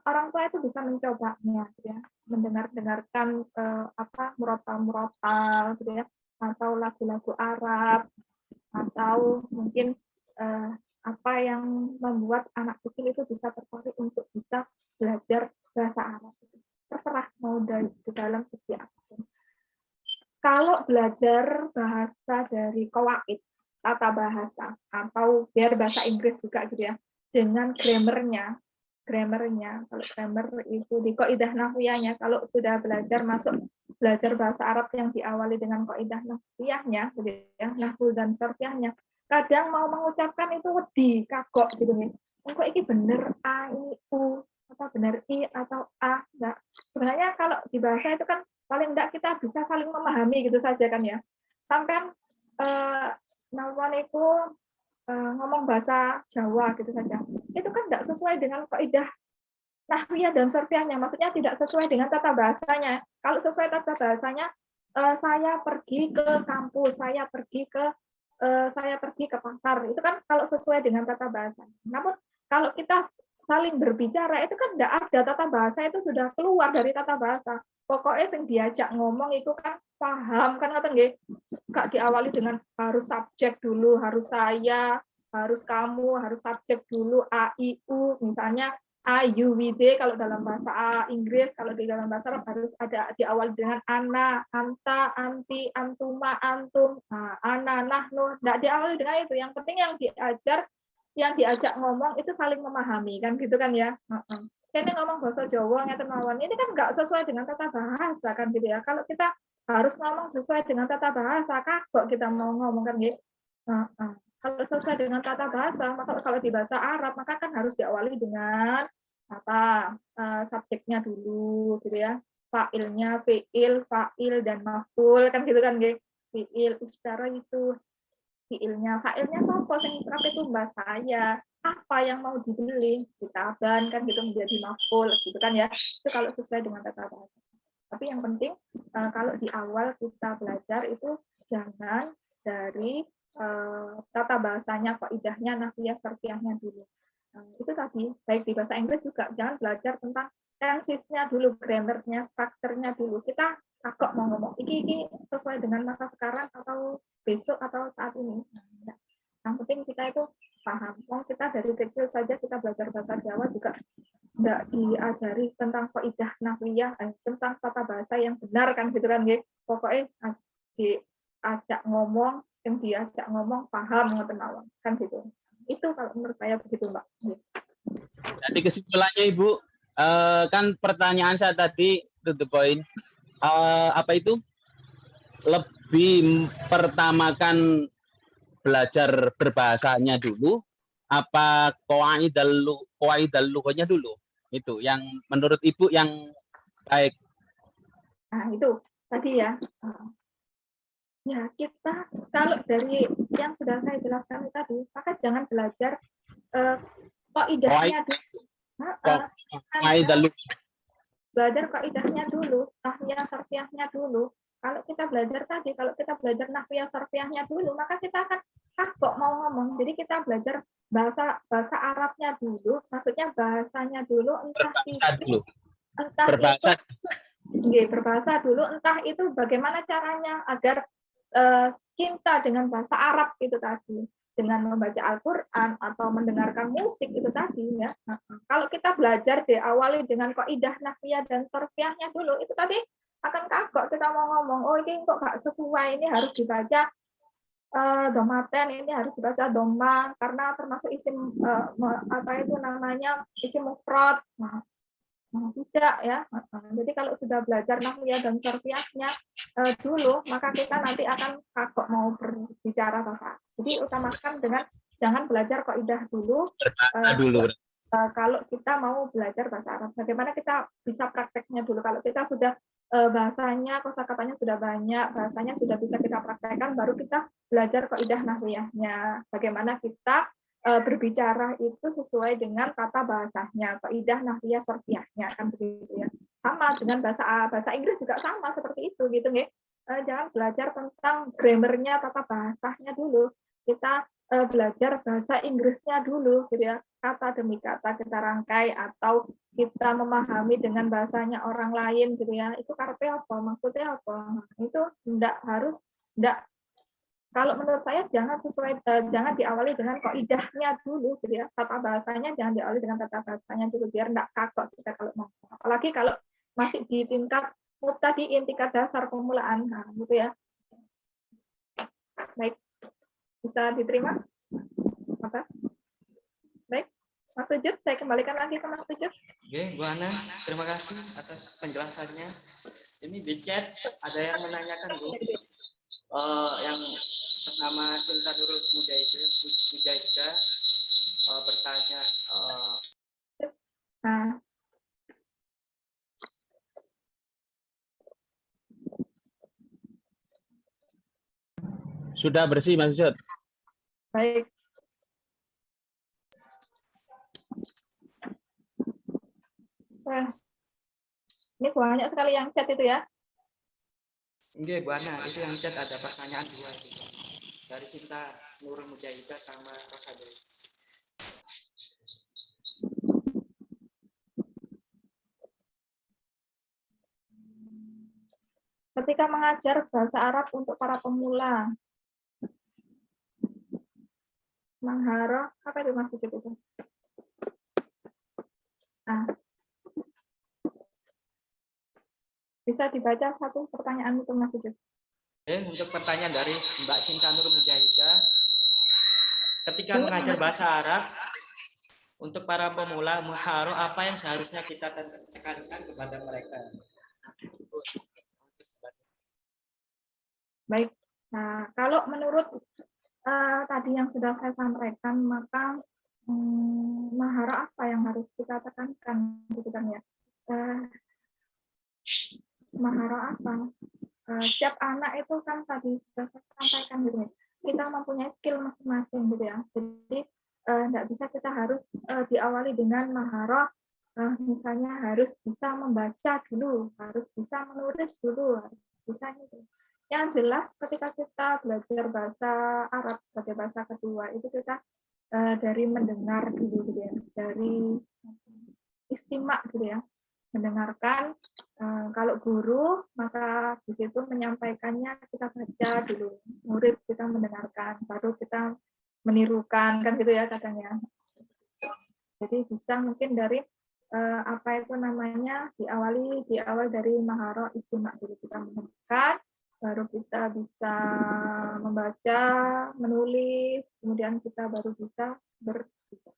orang tua itu bisa mencobanya gitu ya, mendengarkan murotal gitu ya, atau lagu-lagu Arab, atau mungkin apa yang membuat anak kecil itu bisa tertarik untuk bisa belajar bahasa Arab. Terserah mau dari dalam segi apapun. Kalau belajar bahasa dari qawaid, tata bahasa, atau biar bahasa Inggris juga gitu ya, dengan grammarnya, kalau grammar itu di kaidah nahwiyahnya, kalau sudah belajar bahasa Arab yang diawali dengan kaidah nahwiyahnya, gitu ya, nahwu dan sarfiyahnya, kadang mau mengucapkan itu wedi, kagok gitu nih. Kok ini bener a, i, u, atau bener i atau a, enggak. Sebenarnya kalau di bahasa itu kan paling enggak kita bisa saling memahami gitu saja kan ya. Sampai itu ngomong bahasa Jawa gitu saja. Itu kan enggak sesuai dengan kaidah nahwiyah dan sarfiyahnya, maksudnya tidak sesuai dengan tata bahasanya. Kalau sesuai tata bahasanya, saya pergi ke kampus, saya pergi ke pasar, itu kan kalau sesuai dengan tata bahasa. Namun kalau kita saling berbicara itu kan tidak ada tata bahasa, itu sudah keluar dari tata bahasa. Pokoknya yang diajak ngomong itu kan paham kan, ngoten nggih. Gak diawali dengan harus subjek dulu, harus saya, harus kamu, harus subjek dulu, a i u, misalnya a you we they kalau dalam bahasa Inggris, kalau di dalam bahasa Arab harus ada diawali dengan ana, anta, anti, antuma, antum, ana, nahnu. Tidak diawali dengan itu. Yang penting yang diajar, yang diajak ngomong itu saling memahami kan, gitu kan ya. Ini ngomong bahasa Jawa ngeten mawon, ini kan nggak sesuai dengan tata bahasa kan, gitu ya. Kalau kita harus ngomong sesuai dengan tata bahasa, kagok kita mau ngomong kan, gitu. Kalau sesuai dengan tata bahasa, maka kalau di bahasa Arab maka kan harus diawali dengan apa, subjeknya dulu, gitu ya. Fa'ilnya, fi'il, fa'il dan maf'ul kan, gitu kan, gitu. Fi'il, istiara itu fi'ilnya, fa'ilnya sopo sing tapi itu mbak saya, apa yang mau dibeli, kitaban kan, gitu, menjadi maf'ul, gitu kan ya. Itu kalau sesuai dengan tata bahasa. Tapi yang penting kalau di awal kita belajar itu jangan dari tata bahasanya, kaidahnya, nahwiyah, sarfiyahnya dulu. Itu tadi, baik di bahasa Inggris juga jangan belajar tentang tensesnya dulu, grammarnya, strukturnya dulu. Kita kok mau ngomong ini sesuai dengan masa sekarang atau besok atau saat ini. Yang penting kita itu paham. Kita dari kecil saja kita belajar bahasa Jawa juga tidak diajari tentang kaidah nahwiyah, tentang tata bahasa yang benar kan, gitu kan, gitu. Pokoknya diajak ngomong, yang diajak ngomong paham ngoten mawon kan, gitu. Itu kalau menurut saya begitu, Mbak. Jadi kesimpulannya Ibu, kan pertanyaan saya tadi to the point, apa itu lebih pertamakan belajar berbahasanya dulu, apa qawaidal lughahnya dulu? Itu yang menurut Ibu yang baik. Nah, itu tadi ya. Ya, kita kalau dari yang sudah saya jelaskan tadi, maka jangan belajar kaidahnya dulu. Belajar kaidahnya dulu, nahwiyah sarfiyahnya dulu. Kalau kita belajar tadi, kalau kita belajar nahwiyah sarfiyahnya dulu, maka kita akan kok mau ngomong. Jadi kita belajar bahasa Arabnya dulu, maksudnya bahasanya dulu, berbahasa dulu, entah itu bagaimana caranya agar cinta dengan bahasa Arab itu tadi, dengan membaca Al-Quran atau mendengarkan musik itu tadi ya. Kalau kita belajar diawali dengan kaidah nahwiyah dan sarfiyahnya dulu, itu tadi akan kagok kita mau ngomong, oh ini kok gak sesuai, ini harus dibaca domaten, ini harus dibaca doma karena termasuk isim apa itu namanya isim mufrad. Tidak ya. Jadi kalau sudah belajar nahwiyah dan sarfiyahnya dulu, maka kita nanti akan kagok mau berbicara bahasa. Jadi utamakan dengan jangan belajar kaidah dulu. Kalau kita mau belajar bahasa Arab, bagaimana kita bisa prakteknya dulu. Kalau kita sudah bahasanya, kosakatanya sudah banyak, bahasanya sudah bisa kita praktekkan, baru kita belajar kaidah nahwiyahnya. Bagaimana kita berbicara itu sesuai dengan tata bahasanya, kaidah nahwiyah sarfiyahnya kan, begitu ya. Sama dengan bahasa Inggris juga sama seperti itu, gitu nggih. Jangan belajar tentang grammarnya, tata bahasanya dulu. Kita belajar bahasa Inggrisnya dulu, gitu ya. Kata demi kata kita rangkai atau kita memahami dengan bahasanya orang lain, gitu ya. Itu karepe apa? Maksudnya apa? Itu enggak. Kalau menurut saya jangan diawali dengan kaidahnya dulu, gitu ya. Tata bahasanya jangan diawali dengan tata bahasanya dulu, biar enggak kagok kita kalau mau. Apalagi kalau masih di tingkat mubtadi'in, tingkat dasar pemulaan, nah, gitu ya. Baik, bisa diterima? Apa? Baik, Mas Sujud, saya kembalikan lagi ke Mas Sujud. Oke, Bu Ana, terima kasih atas penjelasannya. Ini di chat ada yang menanyakan, Bu. Yang nama Sinta Nurul Mujahida bertanya. Nah, Sudah bersih Mas Sujud. baik. Ini banyak sekali yang chat itu ya. Oke, Bu Ana, itu yang chat ada pertanyaan dua gitu. Dari Sinta Nurul Mujahida sama Rosalia. ketika mengajar bahasa Arab untuk para pemula. Maharo, apa itu Mas Ucup itu? Nah, bisa dibaca satu pertanyaan itu Mas Ucup. Untuk pertanyaan dari Mbak Sinta Nur Mujahidah, ketika mengajar bahasa Arab untuk para pemula muharo, apa yang seharusnya kita tekankan kepada mereka? Baik. Nah, kalau menurut tadi yang sudah saya sampaikan, maka mahara apa yang harus kita tekankan, gitu kan ya? Mahara apa? Setiap anak itu kan tadi sudah saya sampaikan gitu ya. Kita mempunyai skill masing-masing gitu ya. Jadi tidak bisa kita harus diawali dengan mahara, misalnya harus bisa membaca dulu, harus bisa menulis dulu, harus bisa gitu. Yang jelas ketika kita belajar bahasa Arab sebagai bahasa kedua itu kita dari mendengar dulu gitu ya, dari istimak gitu ya, mendengarkan. Kalau guru maka di situ menyampaikannya kita baca dulu, murid kita mendengarkan, baru kita menirukan kan gitu ya kadang ya. Jadi bisa mungkin dari apa itu namanya diawal dari maharo istimak dulu, kita mendengarkan, baru kita bisa membaca, menulis, kemudian kita baru bisa berbicara.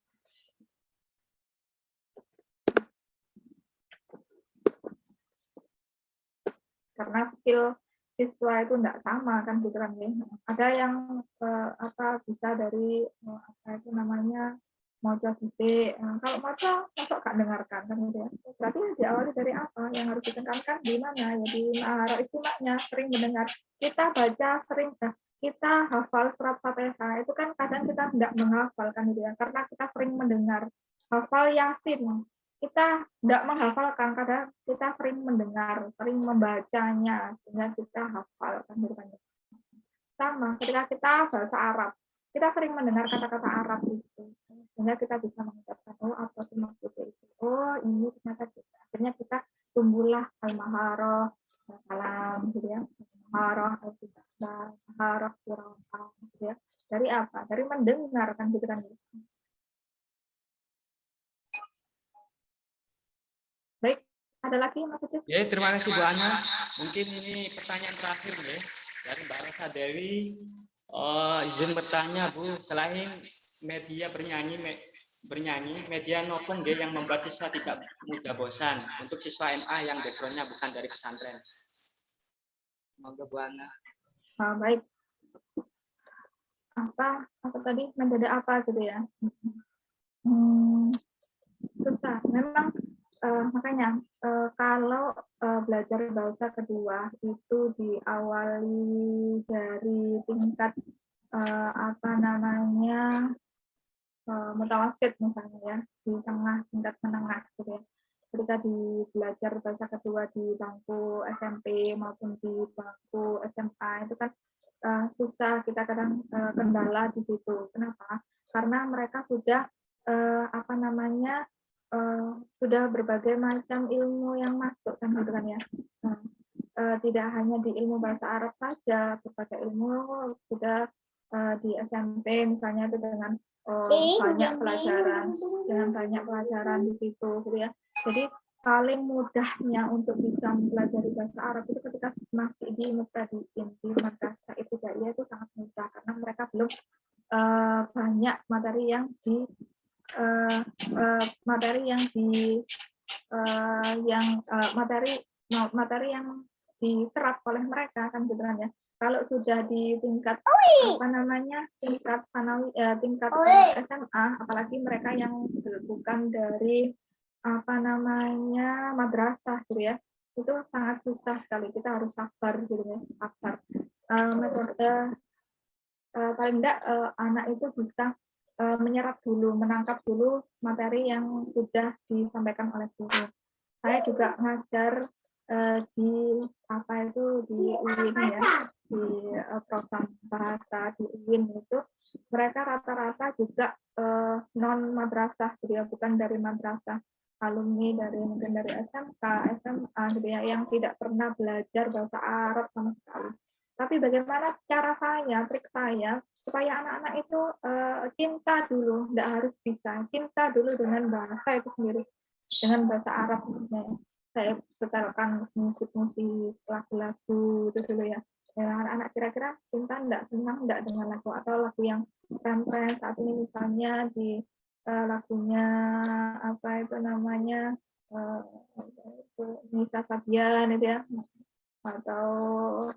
Karena skill siswa itu tidak sama kan gitu kan ya. Ada yang bisa dari apa itu namanya moco fisik. Kalau moco masuk gak dengarkan kan gitu ya. Berarti diawali dari apa? Yang harus ditekankan di mana ya, di mahara istimaknya, sering mendengar. Kita baca sering, kita hafal surat Fatihah itu kan kadang kita tidak menghafal kan gitu ya, karena kita sering mendengar. Hafal Yasin kita tidak menghafalkan, kadang kita sering mendengar, sering membacanya sehingga kita hafal kan gitu kan. Sama ketika kita bahasa Arab, kita sering mendengar kata-kata Arab itu sehingga kita bisa mengucapkan, oh apa sih maksudnya itu, oh ini ternyata bisa. Akhirnya kita tumbuhlah al-maharoh kalam gitu ya, maharoh al-kitabah, maharoh qiraah gitu ya. Dari apa? Dari mendengar kan gitu kan. Baik, ada lagi maksudnya? Ya, terima kasih Bu Ana. Mungkin ini pertanyaan terakhir ya dari Mbak Rosa Dewi. Izin bertanya Bu, selain media bernyanyi, media nopong yang membuat siswa tidak mudah bosan untuk siswa MA yang backgroundnya bukan dari pesantren. Semoga Bu Ana. Baik. Apa tadi mendadak apa gitu ya? Susah. Memang makanya kalau belajar bahasa kedua itu diawali dari tingkat mutawasid misalnya ya, di tengah tingkat menengah gitu ya. Ketika belajar bahasa kedua di bangku SMP maupun di bangku SMA itu kan susah, kita kadang kendala di situ. Kenapa? Karena mereka sudah sudah berbagai macam ilmu yang masuk kan gitu kan ya. Tidak hanya di ilmu bahasa Arab saja, berbagai ilmu sudah di SMP misalnya itu dengan banyak pelajaran di situ gitu ya. Jadi paling mudahnya untuk bisa mempelajari bahasa Arab itu ketika masih di mubtadi'in, di madrasah ibtidaiyah itu sangat mudah karena mereka belum banyak materi yang diserap oleh mereka kan gitu kan ya. Kalau sudah di tingkat tingkat sanawi, tingkat SMA, apalagi mereka yang bukan dari madrasah gitu ya, itu sangat susah sekali. Kita harus sabar gitu ya, sabar. Paling enggak anak itu bisa menyerap dulu, menangkap dulu materi yang sudah disampaikan oleh guru. Saya juga ngajar di UIN ya, di program bahasa di UIN itu mereka rata-rata juga non madrasah, gitu ya, bukan dari madrasah. alumni dari mungkin dari SMK, SMA gitu ya, yang tidak pernah belajar bahasa Arab sama sekali. Tapi bagaimana cara saya, trik saya supaya anak-anak itu cinta dulu, tidak harus bisa cinta dulu dengan bahasa itu sendiri, dengan bahasa Arab maksudnya. Saya setelkan musik-musik, lagu-lagu itu dulu ya. Anak-anak kira-kira cinta enggak, senang enggak dengan lagu atau lagu yang tren saat ini misalnya di lagunya apa itu namanya Nisa Sabian itu ya, atau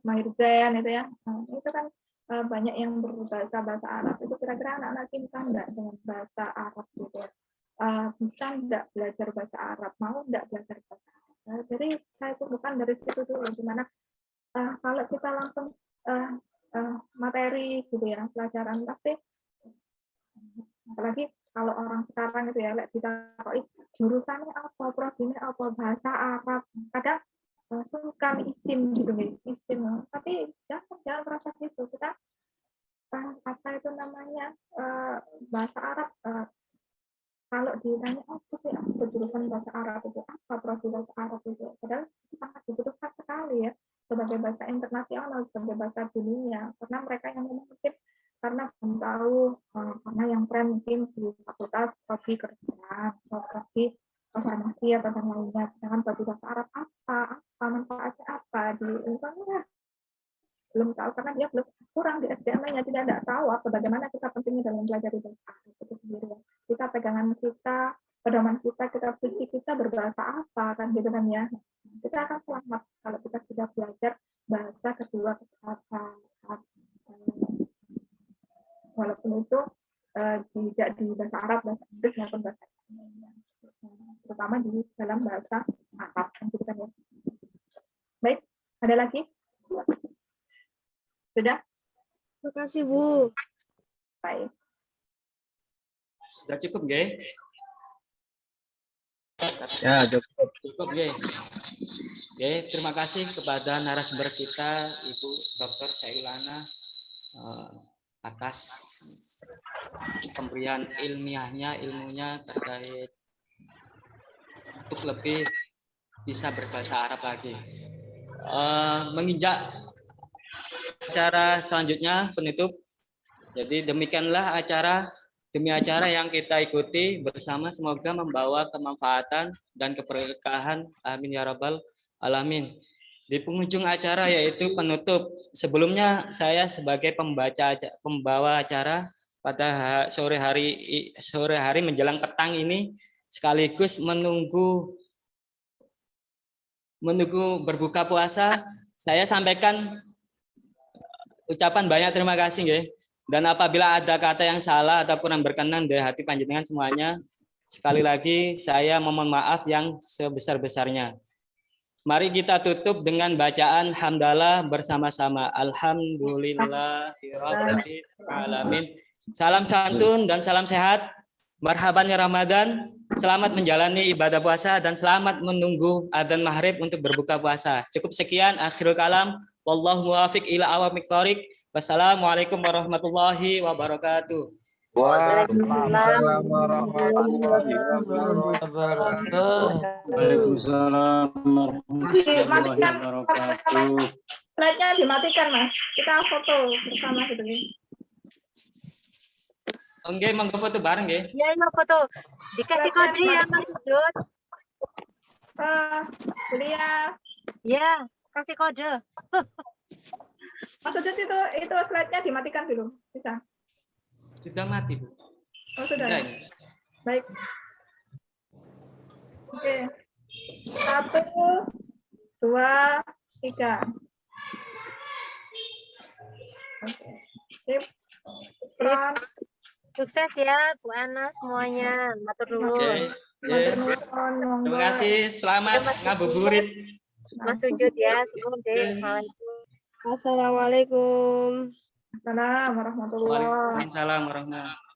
Maher Zain itu ya. Nah, itu kan banyak yang berbahasa Arab. Itu kira-kira anak-anak cinta enggak dengan bahasa Arab gitu ya. Bisa enggak belajar bahasa Arab, mau enggak belajar bahasa Arab. Jadi saya bukan dari situ dulu, gimana kalau kita langsung materi gitu ya, pelajaran, tapi apalagi kalau orang sekarang itu ya, ditaruh jurusannya apa, prodinya apa, bahasa Arab, kadang sungkan isim gitu nih, isim. Tapi jangan merasa gitu. Kita apa itu namanya bahasa Arab. Kalau ditanya apa sih jurusan bahasa Arab itu, apa prodi bahasa Arab itu, padahal itu sangat dibutuhkan sekali ya sebagai bahasa internasional, sebagai bahasa dunia. Karena mereka yang mungkin karena belum tahu, karena yang tren mungkin di fakultas prodi kerjaan atau prodi farmasi atau yang lainnya. Dengan prodi bahasa Arab apa manfaatnya apa di lingkungan, belum tahu karena dia belum kurang di SDM-nya, tidak tahu apa bagaimana kita pentingnya dalam belajar bahasa Arab itu sendiri. Kita pegangan kita, pedoman kita, kitab suci kita berbahasa apa kan gitu kan ya. Kita akan selamat kalau kita sudah belajar bahasa kedua ketiga. Walaupun itu tidak di bahasa Arab, bahasa Inggris maupun bahasa Indonesia, terutama di dalam bahasa Arab kan gitu kan ya. Baik, ada lagi? Sudah? Terima kasih, Bu. Baik. Sudah cukup, nggih? Ya, cukup. Cukup, nggih. Oke, terima kasih kepada narasumber kita, Ibu Dr. Sailana, atas pemberian ilmunya terkait untuk lebih bisa berbahasa Arab lagi. Menginjak acara selanjutnya penutup. Jadi demikianlah acara demi acara yang kita ikuti bersama, semoga membawa kemanfaatan dan keberkahan. Amin ya rabbal alamin. Di penghujung acara yaitu penutup. Sebelumnya saya sebagai pembawa acara pada sore hari menjelang petang ini sekaligus menunggu berbuka puasa, saya sampaikan ucapan banyak terima kasih nggih. Dan apabila ada kata yang salah atau kurang berkenan dari hati panjenengan semuanya, sekali lagi saya mohon maaf yang sebesar-besarnya. Mari kita tutup dengan bacaan hamdalah bersama-sama. Alhamdulillahirabbil alamin. Salam santun dan salam sehat. Marhaban ya Ramadan. Selamat menjalani ibadah puasa dan selamat menunggu adzan maghrib untuk berbuka puasa. Cukup sekian, akhirul kalam. Wallahu muwafiq ila aqwamit thoriq. Wassalamualaikum warahmatullahi wabarakatuh. Waalaikumsalam warahmatullahi wabarakatuh. Waalaikumsalam warahmatullahi wabarakatuh. Slide-nya dimatikan, Mas. Kita foto bersama gitu nih. Oke, monggo foto bareng nggih. Ya, foto. Dikasih kode ya, Mas Sudut. Kuliah. Ya, kasih kode. Mas Sudut itu slide-nya dimatikan dulu. Bisa? Sudah mati, Bu. Oh, sudah. Sudah, Ya? ini. Baik. Oke. 1, 2, 3. Oke. Sip. Pelan. Sukses ya, Bu Ana semuanya. Matur nuwun. Oke. Matur nuwun, monggo. Terima kasih. Selamat ngabuburit. Mas Sujud ya, semoga. Assalamualaikum. Assalamualaikum warahmatullahi wabarakatuh. Waalaikumsalam warahmatullahi wabarakatuh.